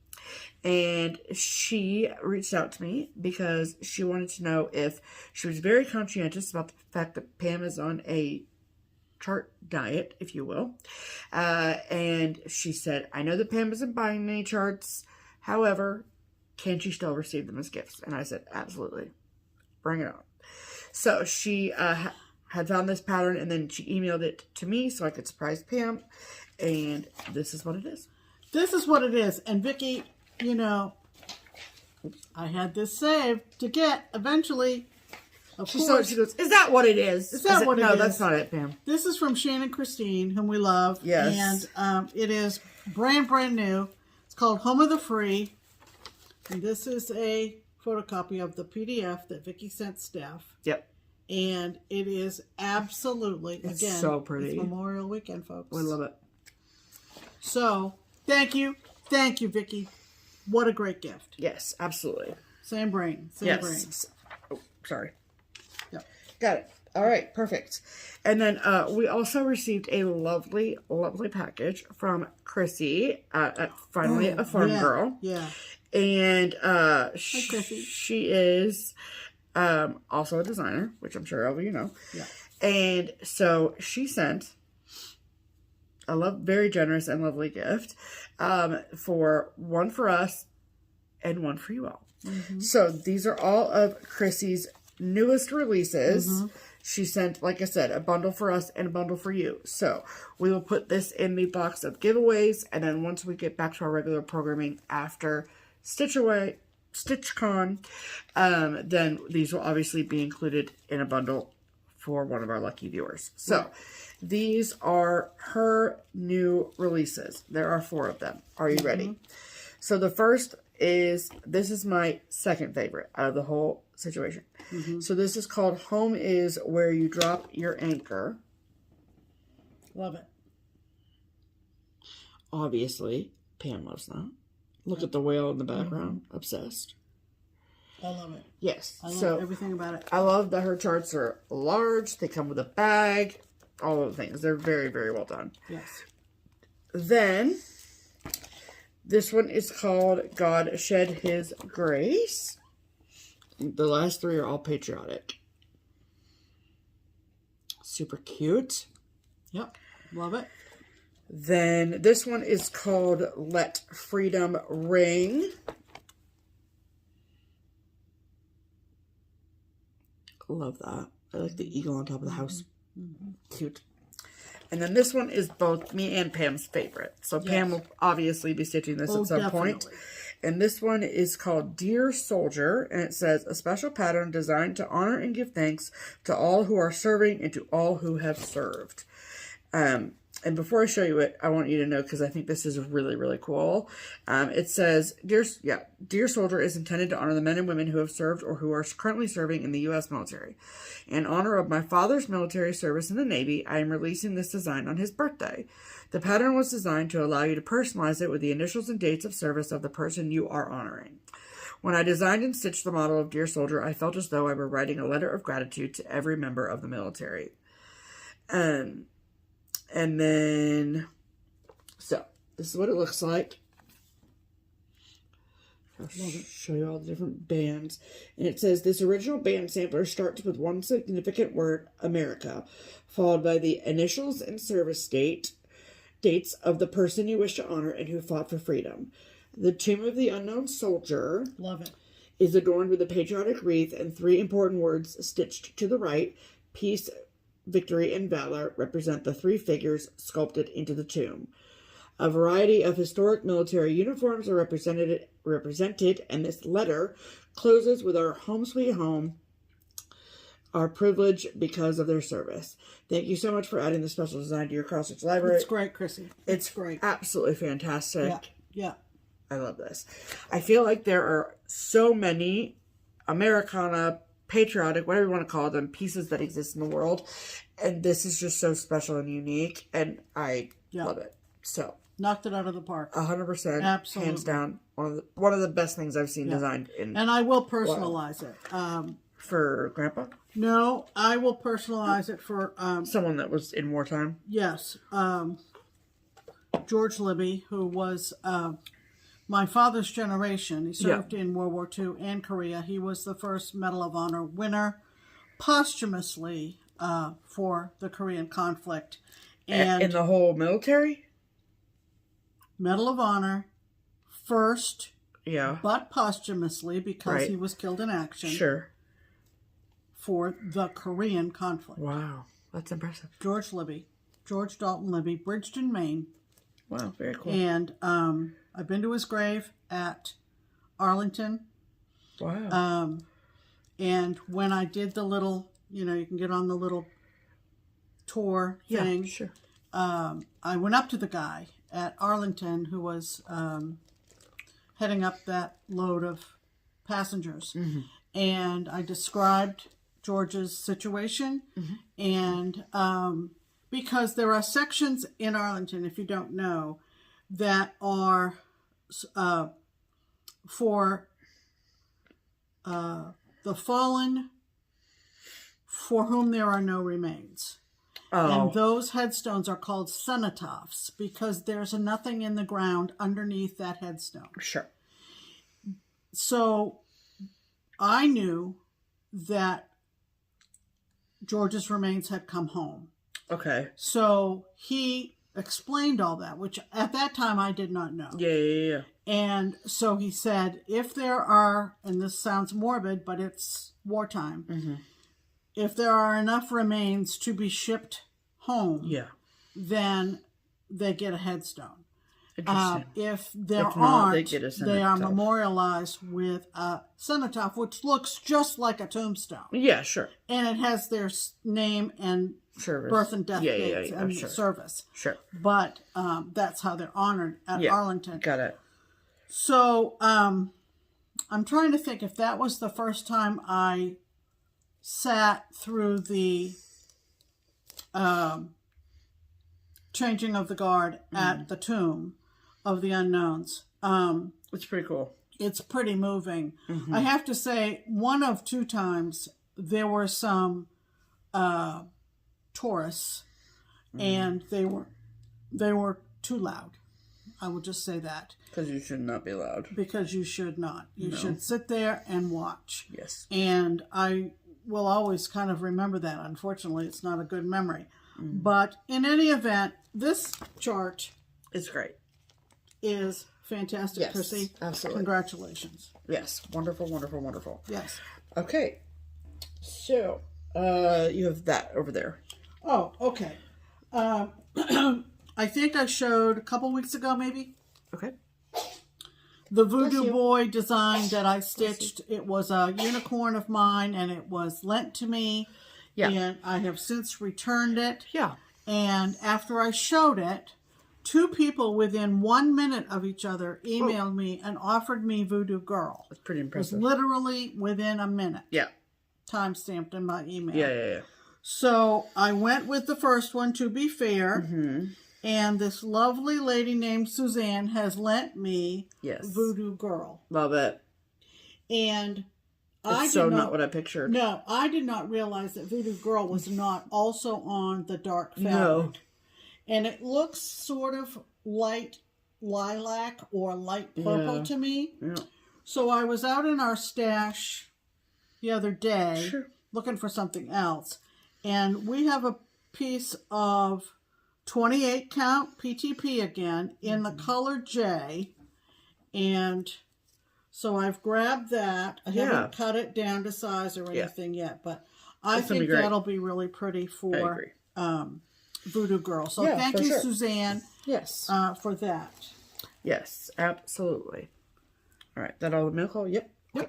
And she reached out to me because she wanted to know if she was very conscientious about the fact that Pam is on a chart diet, if you will. And she said, I know that Pam isn't buying any charts. However, can she still receive them as gifts? And I said, absolutely. Bring it on. So she had found this pattern and then she emailed it to me so I could surprise Pam. And this is what it is. This is what it is. And Vicky, you know, I had this saved to get eventually. She goes, is that what it is? Is that what it is? No, that's not it, Pam. This is from Shannon Christine, whom we love. Yes. And it is brand new. It's called Home of the Free. And this is a photocopy of the PDF that Vicky sent Steph. Yep. And it is absolutely, it's again, so pretty. It's Memorial Weekend, folks. We love it. So, thank you. Thank you, Vicky. What a great gift. Yes, absolutely. Same brain. Same brain. Oh, sorry. Yep. Got it. All right, perfect. And then we also received a lovely, lovely package from Chrissy, finally a farm girl. Yeah. And she is also a designer, which I'm sure all of you know. Yeah. And so she sent a very generous and lovely gift for one for us and one for you all. Mm-hmm. So these are all of Chrissy's newest releases. Mm-hmm. She sent, like I said, a bundle for us and a bundle for you. So we will put this in the box of giveaways. And then once we get back to our regular programming after StitchCon, then these will obviously be included in a bundle for one of our lucky viewers. So these are her new releases. There are 4 of them. Are you ready? So the first is, this is my second favorite out of the whole situation. So this is called Home is Where You Drop Your Anchor. Love it. Obviously, Pam loves that. Look at the whale in the background. Obsessed. I love it. Yes. I love everything about it. I love that her charts are large. They come with a bag. All of the things. They're very, very well done. Yes. Then This one is called God Shed His Grace. The last three are all patriotic. Super cute. Yep. Love it. Then this one is called Let Freedom Ring. Love that. I like the eagle on top of the house. Cute. And then this one is both me and Pam's favorite. So Pam will obviously be stitching this at some point. And this one is called Dear Soldier. And it says, a special pattern designed to honor and give thanks to all who are serving and to all who have served. And before I show you it, I want you to know, because I think this is really, really cool. It says, Dear Soldier is intended to honor the men and women who have served or who are currently serving in the U.S. military. In honor of my father's military service in the Navy, I am releasing this design on his birthday. The pattern was designed to allow you to personalize it with the initials and dates of service of the person you are honoring. When I designed and stitched the model of Dear Soldier, I felt as though I were writing a letter of gratitude to every member of the military. And then, so, this is what it looks like. I'll show you all the different bands. And it says, this original band sampler starts with one significant word, America, followed by the initials and service dates of the person you wish to honor and who fought for freedom. The tomb of the unknown soldier. Love it. Is adorned with a patriotic wreath and three important words stitched to the right. Peace, victory, and valor represent the three figures sculpted into the tomb. A variety of historic military uniforms are represented, and this letter closes with our home sweet home, our privilege because of their service. Thank you so much for adding the special design to your cross-stitch library. It's great, Chrissy. It's great. Absolutely fantastic. Yeah. I love this. I feel like there are so many Americana, patriotic, whatever you want to call them, pieces that exist in the world. And this is just so special and unique. And I love it. So. Knocked it out of the park. 100%. Absolutely. Hands down. One of the best things I've seen designed. And I will personalize it. For Grandpa? No, I will personalize it for... someone that was in wartime? Yes. George Libby, who was my father's generation. He served in World War II and Korea. He was the first Medal of Honor winner posthumously for the Korean conflict. And in the whole military? Medal of Honor first, but posthumously because he was killed in action. Sure. For the Korean conflict. Wow, that's impressive. George Dalton Libby, Bridgeton, Maine. Wow, very cool. And I've been to his grave at Arlington. Wow. And when I did the little, you can get on the little tour thing. Yeah, sure. I went up to the guy at Arlington who was heading up that load of passengers. Mm-hmm. And I described George's situation. Mm-hmm. And because there are sections in Arlington, if you don't know, that are for the fallen for whom there are no remains. Oh. And those headstones are called cenotaphs because there's nothing in the ground underneath that headstone. Sure. So I knew that George's remains had come home. Okay. So he explained all that, which at that time I did not know. Yeah. And so he said, if there are, and this sounds morbid, but it's wartime, mm-hmm. if there are enough remains to be shipped home, then they get a headstone. If there aren't, they are memorialized with a cenotaph, which looks just like a tombstone. Yeah, sure. And it has their name and birth and death dates and service. Sure. But that's how they're honored at Arlington. Got it. So I'm trying to think if that was the first time I sat through the changing of the guard at the tomb of the unknowns. It's pretty cool. It's pretty moving. Mm-hmm. I have to say, one of two times there were some tourists, and they were too loud. I will just say that. Because you should not be loud. Because you should not. You should sit there and watch. Yes. And I will always kind of remember that. Unfortunately, it's not a good memory. But in any event, this chart is great. Is fantastic, yes, Chrissy. Absolutely. Congratulations. Yes. Wonderful, wonderful, wonderful. Yes. Okay. So, you have that over there. Oh, okay. I think I showed a couple weeks ago, maybe. Okay. The Voodoo Boy design that I stitched. It was a unicorn of mine, and it was lent to me. Yeah. And I have since returned it. Yeah. And after I showed it, 2 people within 1 minute of each other emailed me and offered me Voodoo Girl. That's pretty impressive. It was literally within a minute. Yeah. Time-stamped in my email. Yeah. So I went with the first one, to be fair. Mm-hmm. And this lovely lady named Suzanne has lent me Voodoo Girl. Love it. And it's not what I pictured. No, I did not realize that Voodoo Girl was not also on the dark fabric. No. And it looks sort of light lilac or light purple to me. Yeah. So I was out in our stash the other day looking for something else. And we have a piece of 28 count PTP again in the color J. And so I've grabbed that. I haven't cut it down to size or anything yet, but I think that'll be really pretty for Voodoo Girl. So thank you, Suzanne, for that. Yes, absolutely. All right, that all the milk? Yep. Okay.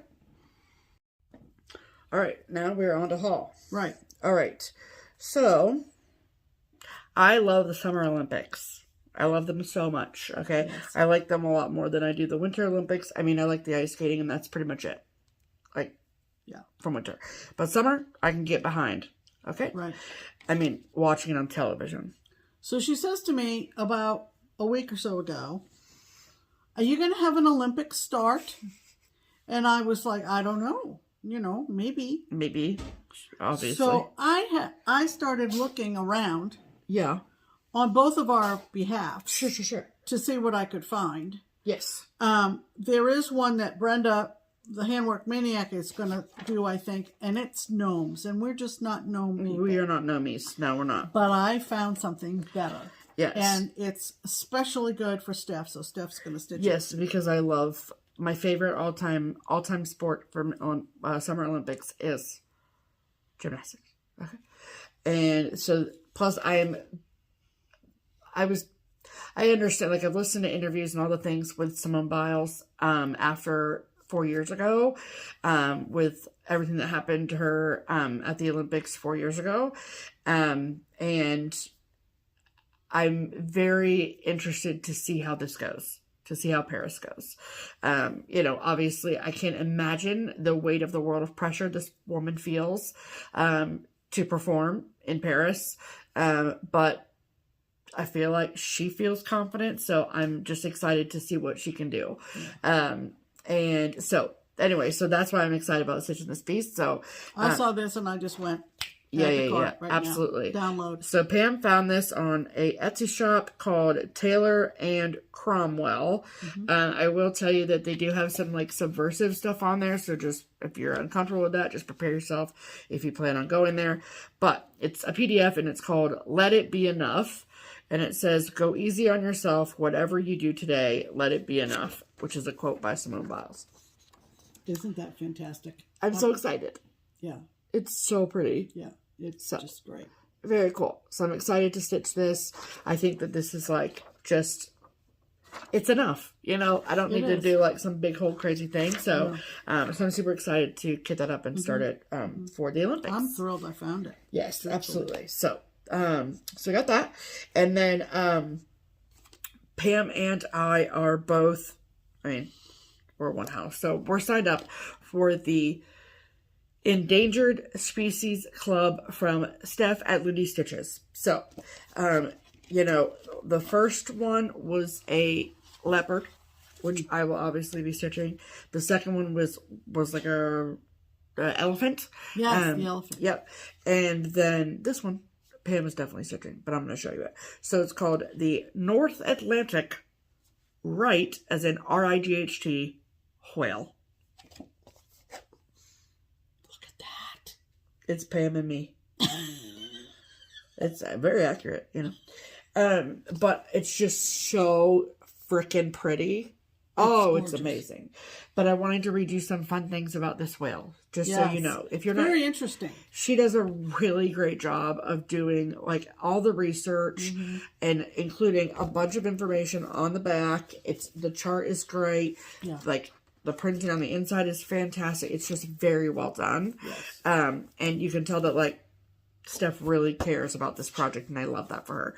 All right, now we're on to haul. Right. All right. So, I love the Summer Olympics. I love them so much, okay? Yes. I like them a lot more than I do the Winter Olympics. I mean, I like the ice skating, and that's pretty much it. Like, from winter. But summer, I can get behind, okay? Right. I mean, watching it on television. So she says to me about a week or so ago, are you going to have an Olympic start? And I was like, I don't know. You know, maybe. Maybe, obviously. So I started looking around. Yeah. On both of our behalf. Sure. To see what I could find. Yes. There is one that Brenda, the Handwork Maniac, is going to do, I think, and it's gnomes, and we're just not gnome people. We are not gnomies. No, we're not. But I found something better. Yes. And it's especially good for Steph, so Steph's going to stitch it. Yes, because I love, my favorite all-time sport from Summer Olympics is gymnastics. Okay. And so, plus I understand, like, I've listened to interviews and all the things with Simone Biles after 4 years ago, with everything that happened to her at the Olympics 4 years ago. And I'm very interested to see how this goes, to see how Paris goes. Obviously, I can't imagine the weight of the world of pressure this woman feels to perform in Paris. But I feel like she feels confident, so I'm just excited to see what she can do. And so, anyway, so that's why I'm excited about stitching this piece. So I saw this and I just went, right absolutely. Now. Download. So Pam found this on a Etsy shop called Taylor and Cromwell. I will tell you that they do have some like subversive stuff on there. So just if you're uncomfortable with that, just prepare yourself if you plan on going there. But it's a PDF and it's called Let It Be Enough. And it says, go easy on yourself. Whatever you do today, let it be enough. Which is a quote by Simone Biles. Isn't that fantastic? I'm so excited. Yeah. It's so pretty. Yeah. It's just great. Very cool. So I'm excited to stitch this. I think that this is like just, it's enough. You know, I don't need to do like some big whole crazy thing. So, so I'm super excited to get that up and start it for the Olympics. I'm thrilled I found it. Yes, absolutely. So, so I got that. And then Pam and I are both, we're one house. So we're signed up for the Endangered Species Club from Steph at Looney Stitches. So, the first one was a leopard, which I will obviously be stitching. The second one was like a elephant. Yes, the elephant. Yep. And then this one, Pam is definitely stitching, but I'm going to show you it. So it's called the North Atlantic Right, as in R-I-G-H-T, whale. Look at that. It's Pam and me. It's very accurate, you know. But it's just so freaking pretty. Oh, it's amazing. But I wanted to read you some fun things about this whale, just so you know. If you're very interesting. She does a really great job of doing like all the research and including a bunch of information on the back. The chart is great. Yeah. Like the printing on the inside is fantastic. It's just very well done. Yes. And you can tell that like Steph really cares about this project, and I love that for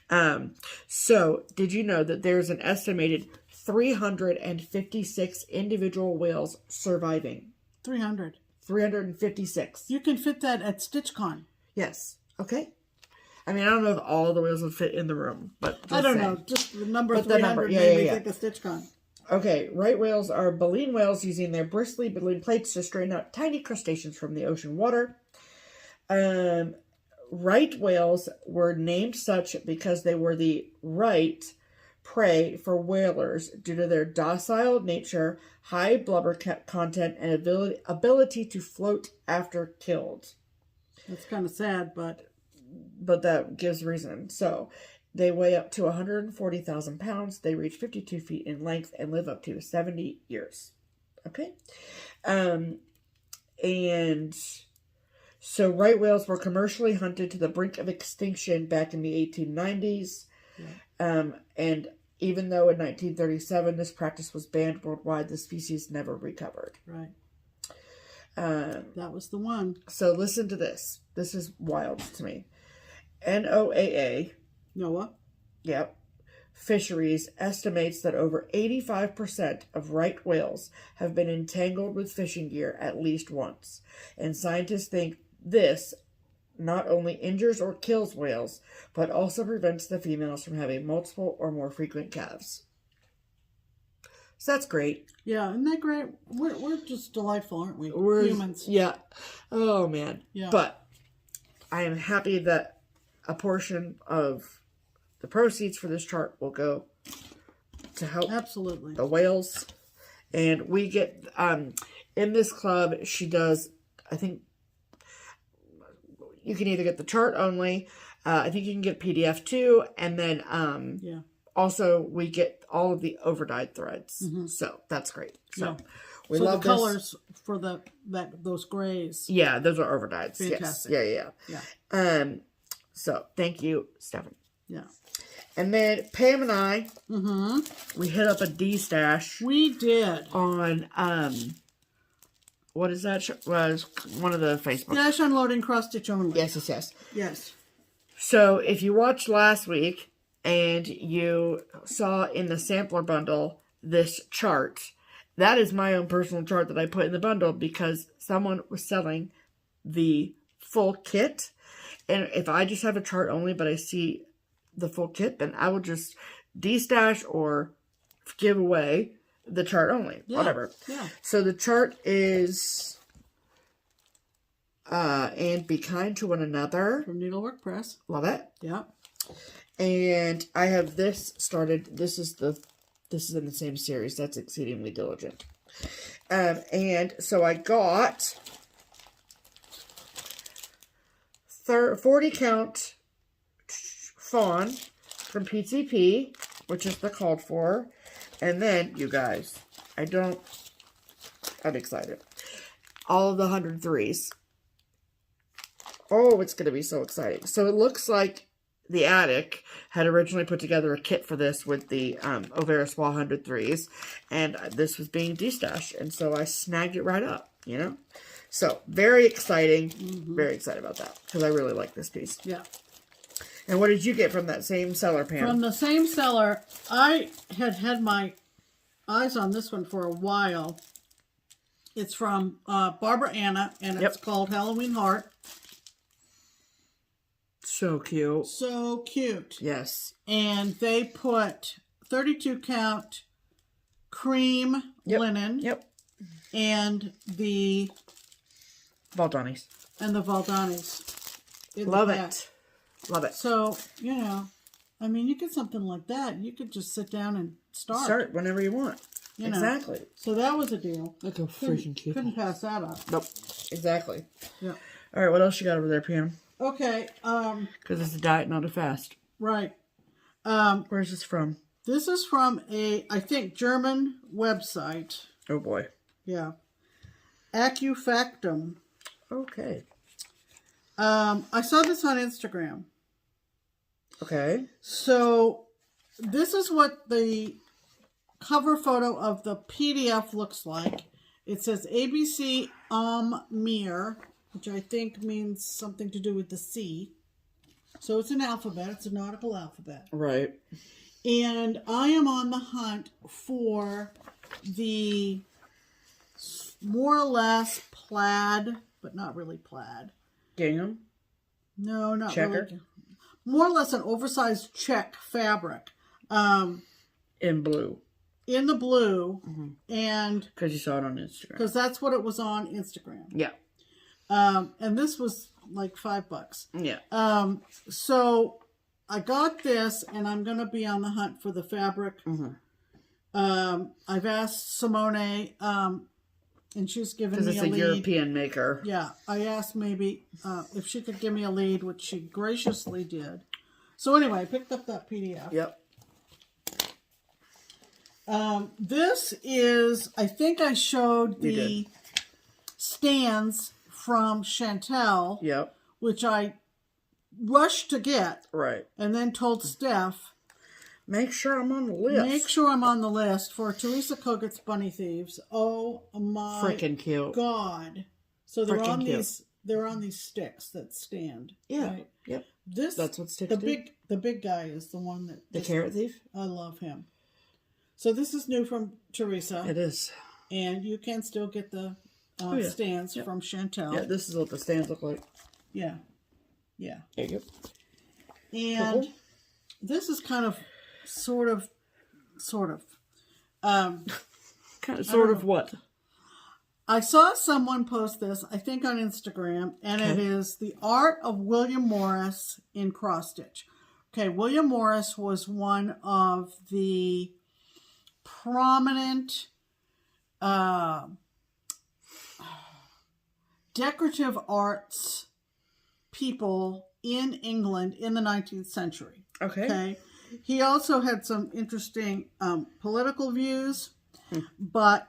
her. So did you know that there's an estimated 356 individual whales surviving? 300. 356. You can fit that at StitchCon. Yes. Okay. I mean, I don't know if all the whales would fit in the room, but I don't know. Just the number 300 made me think of StitchCon. Okay. Right whales are baleen whales using their bristly baleen plates to strain out tiny crustaceans from the ocean water. Right whales were named such because they were the right prey for whalers due to their docile nature, high blubber content, and ability to float after killed. That's kind of sad, but that gives reason. So they weigh up to 140,000 pounds. They reach 52 feet in length and live up to 70 years. Okay. And so right whales were commercially hunted to the brink of extinction back in the 1890s. Yeah. And even though in 1937 this practice was banned worldwide, the species never recovered. Right. That was the one. So listen to this. This is wild to me. NOAA. NOAA. Yep. Fisheries estimates that over 85% of right whales have been entangled with fishing gear at least once. And scientists think this not only injures or kills whales, but also prevents the females from having multiple or more frequent calves. So that's great. Yeah, isn't that great? We're just delightful, aren't we? We're humans. Yeah. Oh, man. Yeah. But I am happy that a portion of the proceeds for this chart will go to help absolutely the whales. And we get, in this club, she does, I think, you can either get the chart only. I think you can get PDF too. And then also we get all of the overdyed threads. So that's great. So we love the colors for those grays. Yeah, those are overdyed. Fantastic. Yes. Yeah. So thank you, Stephanie. Yeah. And then Pam and I, we hit up a Destash. We did. On, what is that? Was one of the Facebook. Dash unloading cross stitch only. Yes. So if you watched last week and you saw in the sampler bundle this chart, that is my own personal chart that I put in the bundle because someone was selling the full kit. And if I just have a chart only, but I see the full kit, then I will just destash or give away the chart only. Whatever. Yeah. So the chart is and be kind to one another. From Needlework Press. Love it. Yeah. And I have this started. This is in the same series. That's Exceedingly Diligent. And so I got 40 count fawn from PCP, which is the called for. And then, you guys, I'm excited. All of the 103s. Oh, it's going to be so exciting. So it looks like the Attic had originally put together a kit for this with the Overa Swall 103s. And this was being destashed. And so I snagged it right up, you know. So, very exciting. Very excited about that. Because I really like this piece. Yeah. And what did you get from that same seller, Pam? From the same seller, I had my eyes on this one for a while. It's from Barbara Anna, and it's called Halloween Heart. So cute. So cute. Yes. And they put 32 count cream linen. Yep. And the Valdanis. And the Valdanis. Love it. Love it. So, you know, I mean, you get something like that, you could just sit down and start. Start whenever you want. You know. Exactly. So that was a deal. Look how freaking cute. Couldn't pass that up. Nope. Exactly. Yeah. All right, what else you got over there, Pam? Okay. Because it's a diet, not a fast. Right. Where's this from? This is from I think, German website. Oh, boy. Yeah. Accufactum. Okay. I saw this on Instagram. Okay. So, this is what the cover photo of the PDF looks like. It says ABC Mir, which I think means something to do with the sea. So it's an alphabet. It's a nautical alphabet. Right. And I am on the hunt for the more or less plaid, but not really plaid. Gingham? No, not Checker? really. More or less an oversized check fabric. In blue. In the blue. And because you saw it on Instagram. Because that's what it was on Instagram. Yeah. And this was like $5. Yeah. So I got this, and I'm going to be on the hunt for the fabric. I've asked Simone, and she's given me a lead. Because it's a European maker. Yeah. I asked maybe if she could give me a lead, which she graciously did. So anyway, I picked up that PDF. Yep. This is, I think I showed the stands from Chantel. Yep. Which I rushed to get. Right. And then told Steph, make sure I'm on the list. Make sure I'm on the list for Teresa Koget's Bunny Thieves. Oh my freaking cute. God. So they're on these sticks that stand. Yeah. Right? Yep. That's what sticks do. The big guy is the one that the carrot thief? I love him. So this is new from Teresa. It is. And you can still get the stands from Chantel. Yeah, this is what the stands look like. Yeah. Yeah. There you go. And this is kind of, sort of. Kind of, sort of what? I saw someone post this, I think on Instagram, and it is The Art of William Morris in Cross Stitch. Okay, William Morris was one of the prominent decorative arts people in England in the 19th century. Okay. He also had some interesting political views, but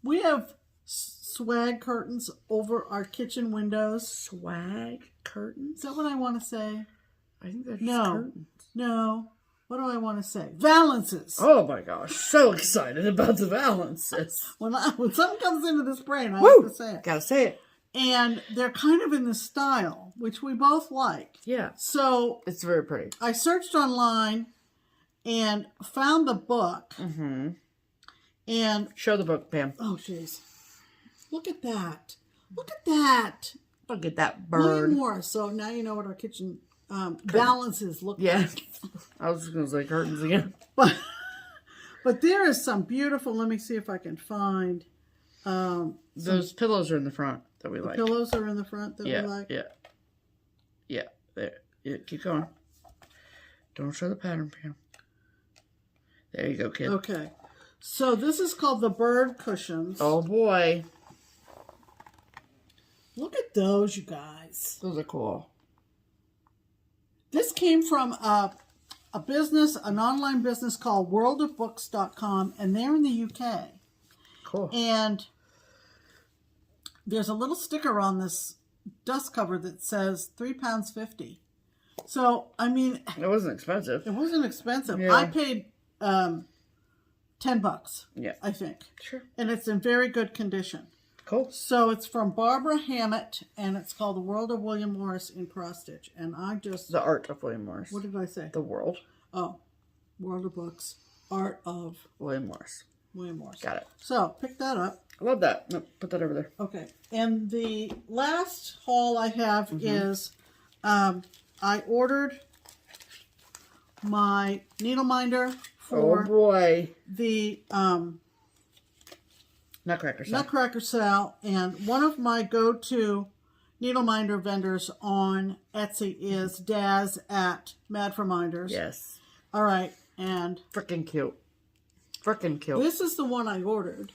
we have swag curtains over our kitchen windows. Swag curtains? Is that what I want to say? I think they're just curtains. No. What do I want to say? Valances. Oh my gosh. So excited about the valances. When something comes into this brain, I have to say it. Gotta say it. And they're kind of in the style, which we both like. Yeah. So it's very pretty. I searched online and found the book. And show the book, Pam. Oh, jeez. Look at that. Look at that. Look at that bird. William Morris. So now you know what our kitchen balances look like. I was just going to say curtains again. But there is some beautiful, let me see if I can find. Those pillows are in the front that we like. Pillows are in the front that we like? Yeah. There. Yeah, keep going. Don't show the pattern, Pam. There you go, kid. Okay. So this is called the bird cushions. Oh, boy. Look at those, you guys. Those are cool. This came from an online business called worldofbooks.com, and they're in the UK. Cool. And there's a little sticker on this dust cover that says £3.50. So, I mean... It wasn't expensive. It wasn't expensive. Yeah. I paid $10, I think. Sure. And it's in very good condition. Cool. So it's from Barbara Hammett, and it's called The World of William Morris in Cross Stitch. And I just... The Art of William Morris. What did I say? The World. Oh. World of Books. Art of... William Morris. William Morris. Got it. So, pick that up. I love that. No, put that over there. Okay. And the last haul I have is... I ordered my needle minder for... Oh, boy. The... Nutcracker cell. Nutcracker cell, and one of my go-to needle minder vendors on Etsy is Daz at Mad for Minders. Yes. All right, and Freaking cute. Freaking cute. this is the one I ordered.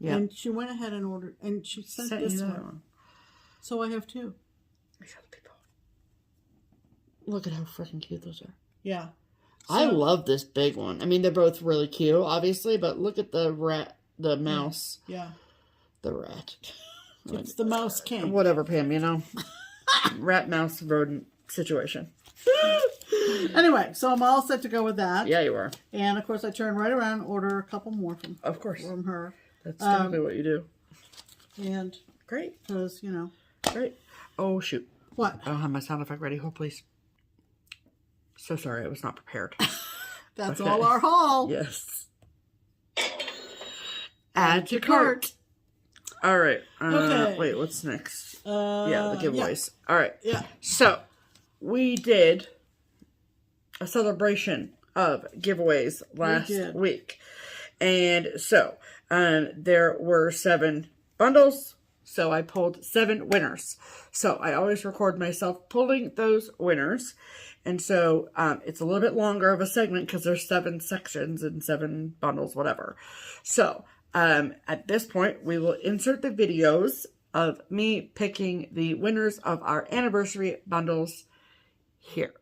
Yeah. And she went ahead and ordered, and she sent this one. So I have two. Show the people. Look at how freaking cute those are. Yeah. So, I love this big one. I mean, they're both really cute, obviously, but look at the mouse. Yeah. The rat. It's the mouse king. Whatever, Pam, you know. Rat, mouse, rodent situation. Anyway, so I'm all set to go with that. Yeah, you are. And, of course, I turn right around and order a couple more from her. That's definitely what you do. And great. Because, you know. Great. Oh, shoot. What? I don't have my sound effect ready. Hold, please. So sorry, I was not prepared. That's okay. All our haul. Yes. Add to cart. All right. Okay. Wait, what's next? Yeah, the giveaways. Yeah. All right. Yeah. So, we did a celebration of giveaways last week. And so, there were 7 bundles. So, I pulled 7 winners. So, I always record myself pulling those winners. And so, it's a little bit longer of a segment because there's 7 sections and 7 bundles, whatever. So, at this point, we will insert the videos of me picking the winners of our anniversary bundles here.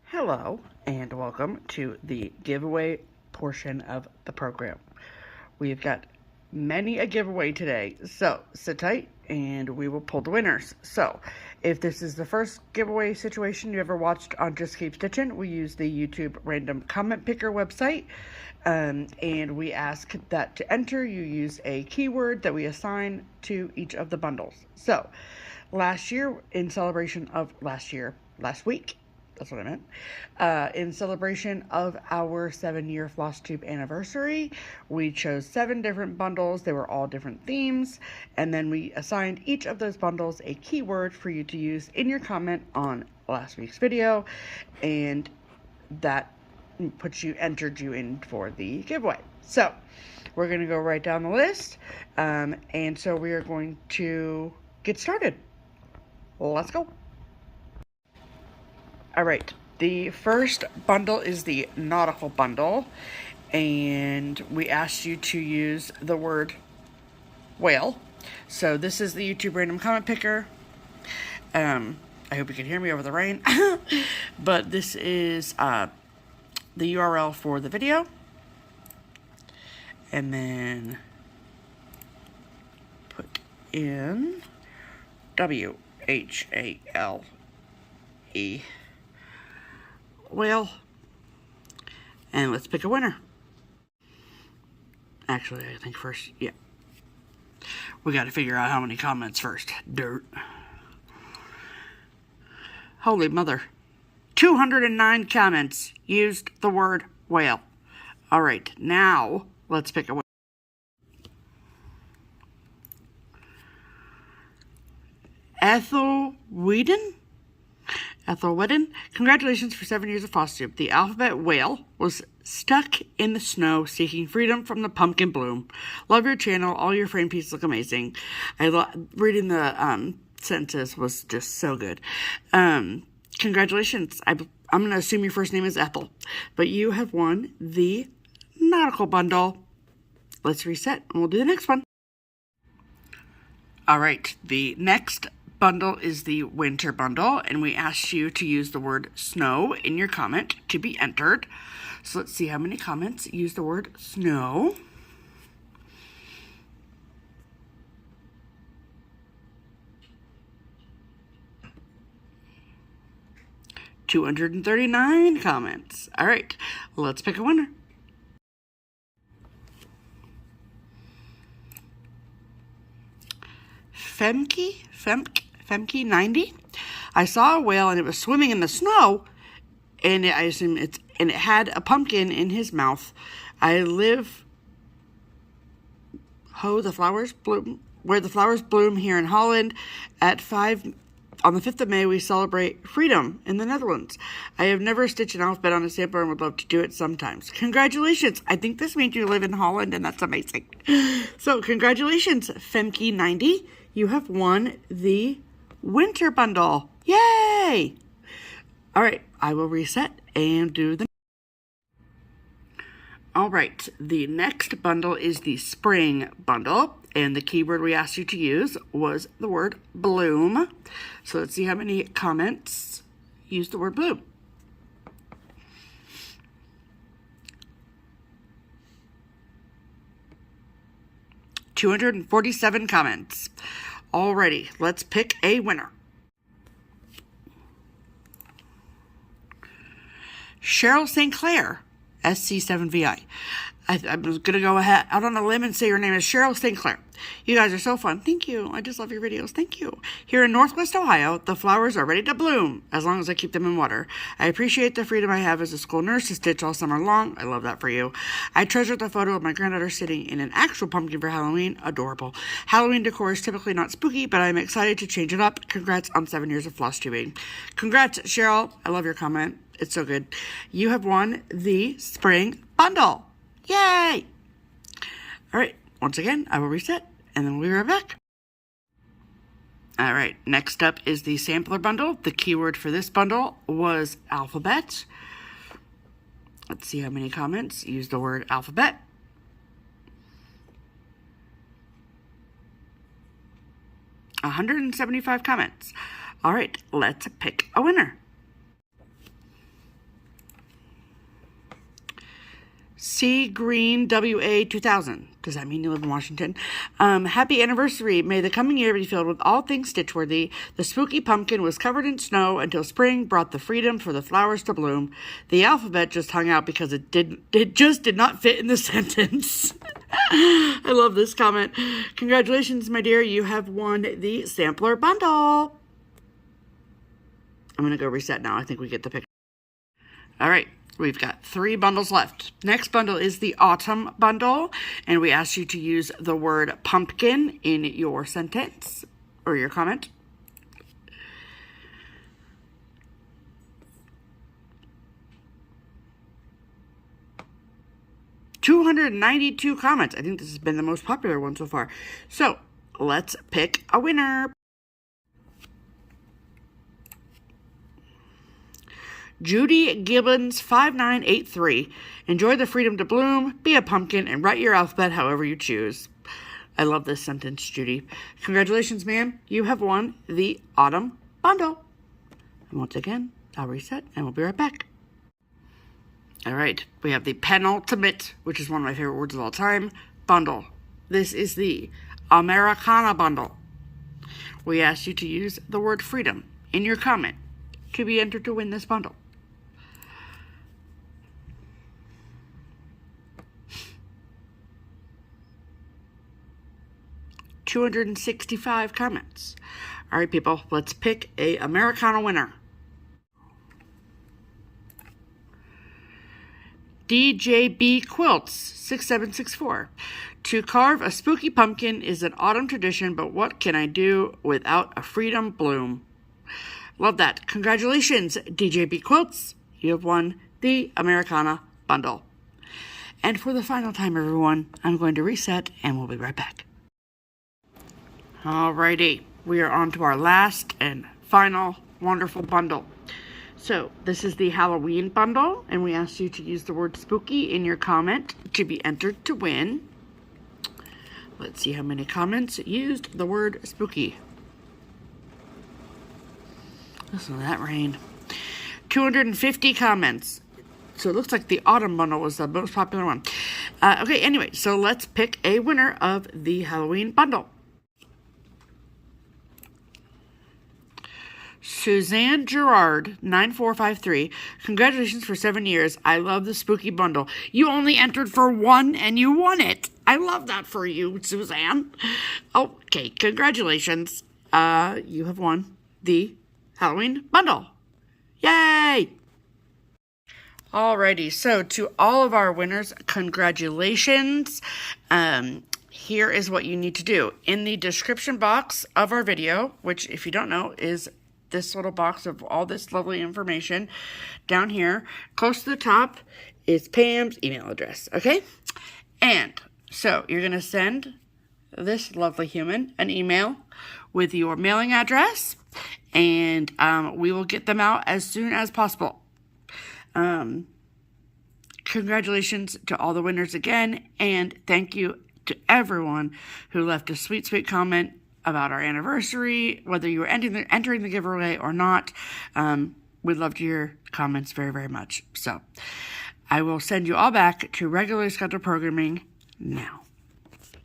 Hello, and welcome to the giveaway portion of the program. We've got many a giveaway today, so sit tight and we will pull the winners. So, if this is the first giveaway situation you ever watched on Just Keep Stitchin', we use the YouTube random comment picker website. And we ask that to enter, you use a keyword that we assign to each of the bundles. So, last year, in celebration of last week, that's what I meant, in celebration of our 7-year FlossTube anniversary, we chose 7 different bundles. They were all different themes, and then we assigned each of those bundles a keyword for you to use in your comment on last week's video, and that entered you in for the giveaway. So we're going to go right down the list, and so we are going to get started. Let's go. All right, the first bundle is the Nautical Bundle, and we asked you to use the word whale. So this is the YouTube random comment picker. I hope you can hear me over the rain, but this is the URL for the video, and then put in WHALE whale, and let's pick a winner. Actually, I think first, yeah, we got to figure out how many comments first. Dirt. Holy mother. 209 comments used the word whale. All right, now let's pick a winner. Ethel Whedon? Congratulations for 7 years of FlossTube. The alphabet whale was stuck in the snow seeking freedom from the pumpkin bloom. Love your channel. All your frame pieces look amazing. Reading the sentences was just so good. Congratulations. I'm going to assume your first name is Ethel, but you have won the Nautical Bundle. Let's reset and we'll do the next one. All right. The next bundle is the Winter Bundle, and we asked you to use the word snow in your comment to be entered. So let's see how many comments use the word snow. $239 comments. All right, let's pick a winner. Femke 90. I saw a whale and it was swimming in the snow, and I assume it had a pumpkin in his mouth. I live where the flowers bloom here in Holland. On the 5th of May, we celebrate freedom in the Netherlands. I have never stitched an alphabet on a sampler and would love to do it sometimes. Congratulations. I think this means you live in Holland, and that's amazing. So, congratulations, Femke90. You have won the winter bundle. Yay! All right, I will reset and do the... All right, the next bundle is the spring bundle, and the keyword we asked you to use was the word bloom. So let's see how many comments use the word bloom. $247 comments. Alrighty, let's pick a winner. Cheryl St. Clair, SC7VI. I was going to go ahead out on a limb and say your name is Cheryl St. Clair. You guys are so fun. Thank you. I just love your videos. Thank you. Here in Northwest Ohio, the flowers are ready to bloom as long as I keep them in water. I appreciate the freedom I have as a school nurse to stitch all summer long. I love that for you. I treasure the photo of my granddaughter sitting in an actual pumpkin for Halloween. Adorable. Halloween decor is typically not spooky, but I'm excited to change it up. Congrats on 7 years of floss tubing. Congrats, Cheryl. I love your comment. It's so good. You have won the spring bundle. Yay! All right, once again, I will reset, and then we'll be right back. All right, next up is the sampler bundle. The keyword for this bundle was alphabet. Let's see how many comments use the word alphabet. $175 comments. All right, let's pick a winner. C Green WA 2000. Does that mean you live in Washington? Happy anniversary. May the coming year be filled with all things stitchworthy. The spooky pumpkin was covered in snow until spring brought the freedom for the flowers to bloom. The alphabet just hung out because it just did not fit in the sentence. I love this comment. Congratulations, my dear. You have won the sampler bundle. I'm going to go reset now. I think we get the picture. All right. We've got 3 bundles left. Next bundle is the autumn bundle, and we asked you to use the word pumpkin in your sentence or your comment. $292 comments. I think this has been the most popular one so far. So let's pick a winner. Judy Gibbons 5983. Enjoy the freedom to bloom, be a pumpkin, and write your alphabet however you choose. I love this sentence, Judy. Congratulations, ma'am. You have won the autumn bundle. And once again, I'll reset and we'll be right back. All right, we have the penultimate, which is one of my favorite words of all time, bundle. This is the Americana Bundle. We asked you to use the word freedom in your comment to be entered to win this bundle. $265 comments. All right, people, let's pick a Americana winner. DJB Quilts 6764. To carve a spooky pumpkin is an autumn tradition, but what can I do without a freedom bloom? Love that. Congratulations, DJB Quilts. You have won the Americana Bundle. And for the final time, everyone, I'm going to reset and we'll be right back. Alrighty, we are on to our last and final wonderful bundle. So this is the Halloween bundle, and we asked you to use the word spooky in your comment to be entered to win. Let's see how many comments used the word spooky. Listen to that rain. 250 comments. So it looks like the autumn bundle was the most popular one. Okay, anyway, so let's pick a winner of the Halloween bundle. Suzanne Gerard 9453. Congratulations for 7 years. I love the spooky bundle. You only entered for one and you won it. I love that for you, Suzanne. Okay, congratulations. You have won the Halloween bundle. Yay! Alrighty, so to all of our winners, congratulations. Here is what you need to do. In the description box of our video, which if you don't know is this little box of all this lovely information down here, close to the top is Pam's email address, okay? And so you're going to send this lovely human an email with your mailing address And we will get them out as soon as possible. Congratulations to all the winners again, and thank you to everyone who left a sweet, sweet comment about our anniversary, whether you were entering the giveaway or not. We'd love to hear your comments very, very much. So I will send you all back to regularly scheduled programming now.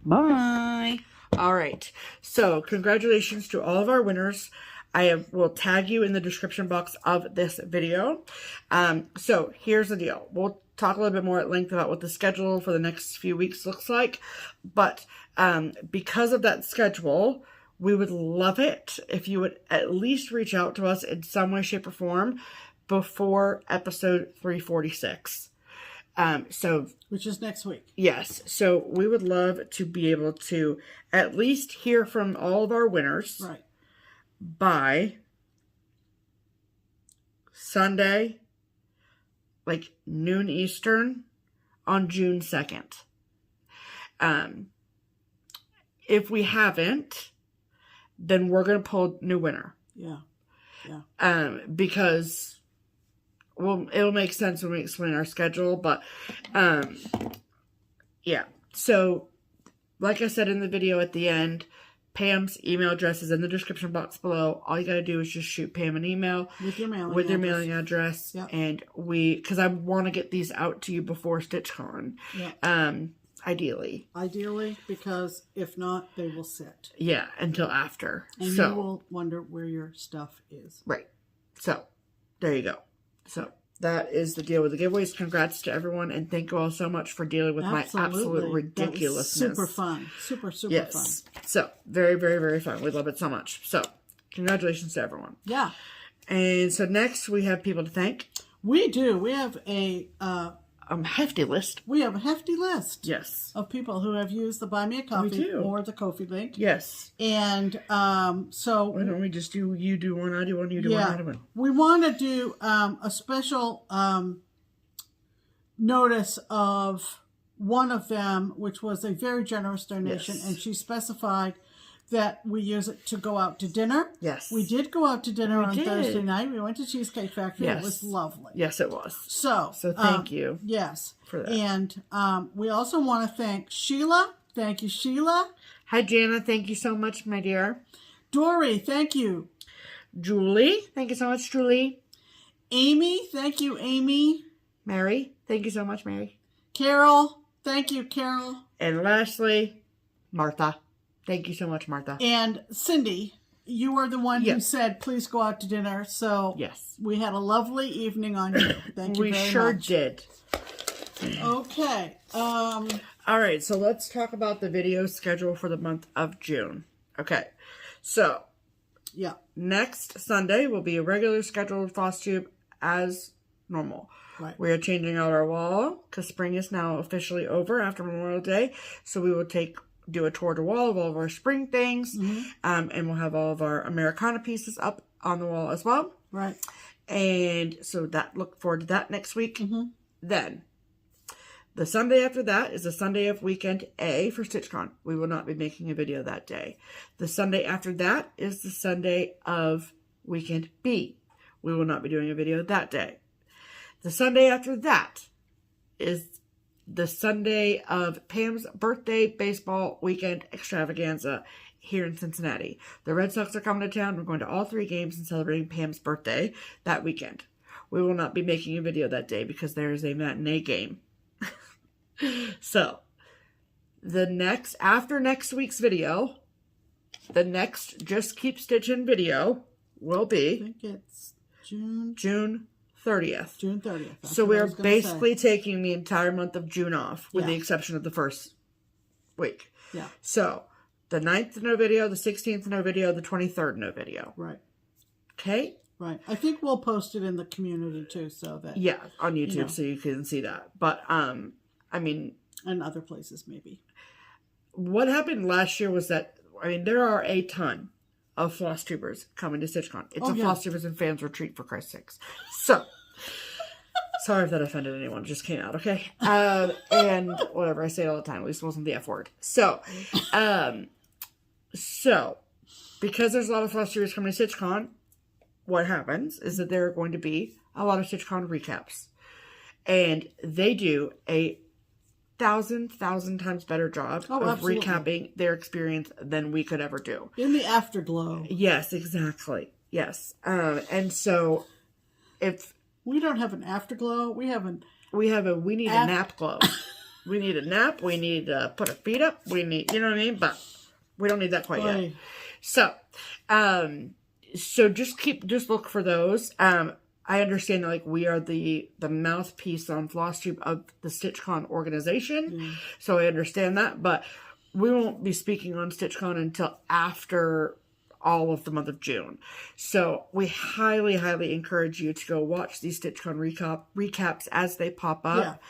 Bye. All right. So congratulations to all of our winners. Will tag you in the description box of this video. So here's the deal. We'll talk a little bit more at length about what the schedule for the next few weeks looks like. But because of that schedule, we would love it if you would at least reach out to us in some way, shape, or form before episode 346. Which is next week. Yes. So we would love to be able to at least hear from all of our winners. Right. By Sunday, like noon Eastern, on June 2nd. If we haven't, then we're going to pull a new winner. Yeah. Because, well, it'll make sense when we explain our schedule, but, yeah. So, like I said in the video at the end, Pam's email address is in the description box below. All you got to do is just shoot Pam an email with your mailing address. Yep. And because I want to get these out to you before StitchCon. Yep. Ideally, because if not, they will sit. Yeah, until after. And you will wonder where your stuff is. Right. So, there you go. So, that is the deal with the giveaways. Congrats to everyone, and thank you all so much for dealing with my absolute ridiculousness. Super fun. Super fun. So, very, very, very fun. We love it so much. So, congratulations to everyone. Yeah. And so next, we have people to thank. We do. We have a hefty list. We have a hefty list. Yes. Of people who have used the Buy Me a Coffee or the Ko-fi link. Yes. And so... Why don't we just do, you do one, I do one, you do one, I do one. We want to do a special notice of one of them, which was a very generous donation. Yes. And she specified that we use it to go out to dinner. Yes. We did go out to dinner on Thursday night. We went to Cheesecake Factory. Yes. It was lovely. Yes, it was. So thank you. Yes. For that. And we also want to thank Sheila. Thank you, Sheila. Hi, Jana. Thank you so much, my dear. Dory, thank you. Julie. Thank you so much, Julie. Amy. Thank you, Amy. Mary. Thank you so much, Mary. Carol. Thank you, Carol. And lastly, Martha. Thank you so much, Martha. And Cindy, you were the one who said, please go out to dinner. So yes, we had a lovely evening on you. Thank you very much. We sure did. Okay. All right, so let's talk about the video schedule for the month of June. Okay, so next Sunday will be a regular scheduled FlossTube as normal. Right. We are changing out our wall because spring is now officially over after Memorial Day. So we will do a tour to wall of all of our spring things. Mm-hmm. And we'll have all of our Americana pieces up on the wall as well. Right. And so look forward to that next week. Mm-hmm. Then the Sunday after that is the Sunday of weekend A for StitchCon. We will not be making a video that day. The Sunday after that is the Sunday of weekend B. We will not be doing a video that day. The Sunday after that is the Sunday of Pam's birthday baseball weekend extravaganza here in Cincinnati. The Red Sox are coming to town. We're going to all 3 games and celebrating Pam's birthday that weekend. We will not be making a video that day because there is a matinee game. So, after next week's video, the next Just Keep Stitching video will be... I think it's June 30th. June 30th. So we are basically taking the entire month of June off, with the exception of the first week. Yeah. So, the 9th, no video. The 16th, no video. The 23rd, no video. Right. Okay? Right. I think we'll post it in the community, too, so that... Yeah, on YouTube, so you can see that. But, I mean... And other places, maybe. What happened last year was that, there are a ton of FlossTubers coming to StitchCon. It's a FlossTubers and fans retreat, for Christ's sakes. So, sorry if that offended anyone. It just came out, okay? And whatever, I say it all the time. At least it wasn't the F word. So, because there's a lot of FlossTubers coming to StitchCon, what happens is that there are going to be a lot of StitchCon recaps. And they do a thousand times better job of absolutely. recapping their experience than we could ever do. In the afterglow. Yes, exactly. Yes. And so if we don't have an afterglow, we need a nap glow. We need a nap. We need to put our feet up. We need, you know what I mean? But we don't need that quite yet. So, just look for those. I understand that, like, we are the mouthpiece on FlossTube of the StitchCon organization. So I understand that, but we won't be speaking on StitchCon until after all of the month of June. So we highly encourage you to go watch these StitchCon recaps as they pop up.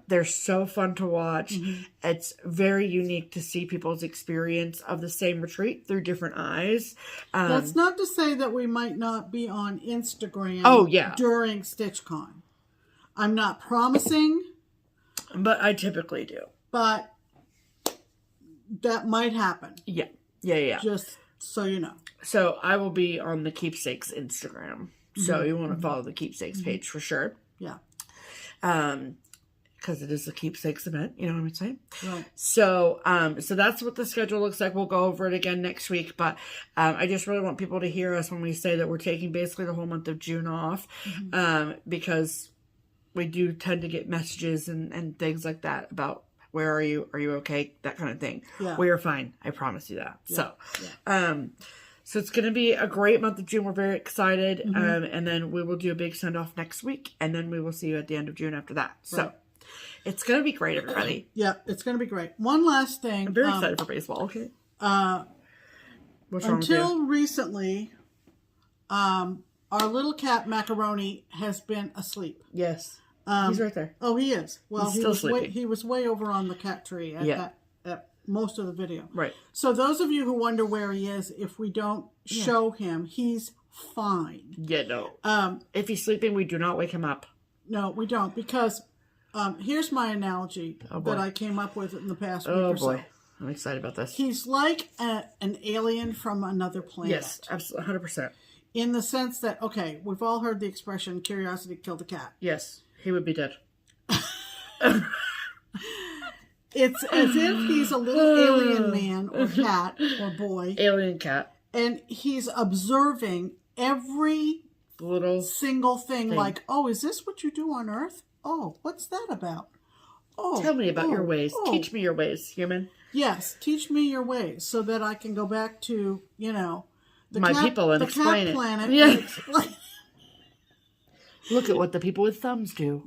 They're so fun to watch. It's very unique to see people's experience of the same retreat through different eyes. That's not to say that we might not be on Instagram during StitchCon. I'm not promising. But I typically do. But that might happen. Yeah. Just so you know. So I will be on the Keepsakes Instagram. So you want to follow the Keepsakes page for sure. Yeah. Because it is a Keepsakes event, you know what I'm saying? Right. So that's what the schedule looks like. We'll go over it again next week, but I just really want people to hear us when we say that we're taking basically the whole month of June off, because we do tend to get messages and things like that about where are you? Are you okay? That kind of thing. Yeah. We are fine. I promise you that. Yeah. So it's going to be a great month of June. We're very excited. And then we will do a big send off next week. And then we will see you at the end of June after that. So it's going to be great, everybody. Yeah, it's going to be great. One last thing. I'm very excited for baseball. Okay. What's wrong with until you? Recently, our little cat Macaroni has been asleep. Yes. He's right there. Oh, he is. Well, He's still sleeping. He was way over on the cat tree at most of the video. Right. So those of you who wonder where he is, if we don't show him, he's fine. Yeah, no. If he's sleeping, we do not wake him up. No, we don't, because here's my analogy that I came up with in the past week or so. Oh, boy. I'm excited about this. He's like an alien from another planet. Yes, absolutely, 100%. In the sense that, okay, we've all heard the expression, curiosity killed the cat. Yes, he would be dead. It's as if he's a little alien man or cat or boy. Alien cat. And he's observing every little single thing. Like, oh, is this what you do on Earth? Oh, what's that about? Oh, tell me about your ways. Teach me your ways, human. Yes, teach me your ways so that I can go back to, my people and explain it. Planet yeah. And explain. Look at what the people with thumbs do.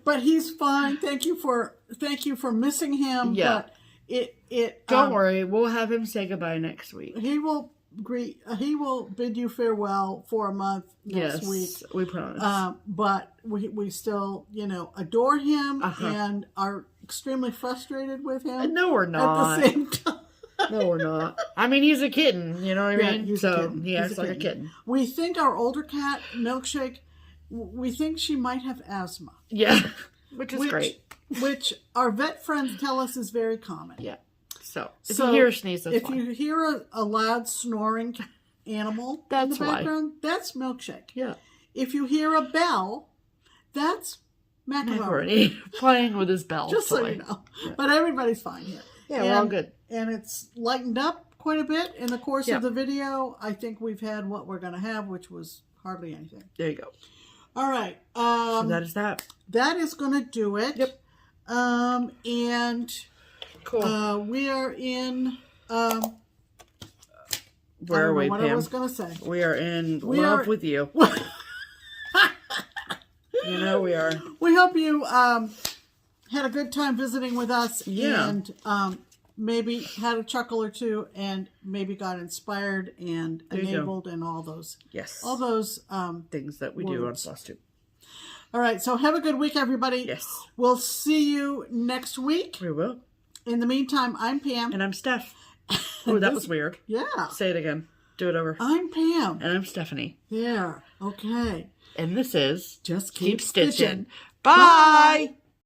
But he's fine. Thank you for missing him. Yeah. But don't worry, we'll have him say goodbye next week. He will bid you farewell for a month next week. We promise. But we still, adore him and are extremely frustrated with him. No, we're not. At the same time. No, we're not. I mean, he's a kitten, you know what I mean? He's a kitten. He acts like a kitten. We think our older cat, Milkshake, we think she might have asthma. Yeah, which is great. Which our vet friends tell us is very common. Yeah. So if you hear a sneeze, that's fine. If you hear a loud snoring animal in the background, that's Milkshake. Yeah. If you hear a bell, that's Macaroni. Playing with his bell. Just so you know. Yeah. But everybody's fine here. Yeah, we're all good. And it's lightened up quite a bit in the course of the video. I think we've had what we're going to have, which was hardly anything. There you go. All right. So that is that. That is going to do it. Yep. And cool. we are in... where are we, what Pam? I was going to say. We are in love with you. You know we are. We hope you had a good time visiting with us. Yeah. And maybe had a chuckle or two and maybe got inspired and enabled and all those. Yes. All those things that we do on FlossTube. All right. So have a good week, everybody. Yes. We'll see you next week. We will. In the meantime, I'm Pam. And I'm Steph. Oh, that was weird. Yeah. Say it again. Do it over. I'm Pam. And I'm Stephanie. Yeah. Okay. And this is Just Keep Stitching. Bye.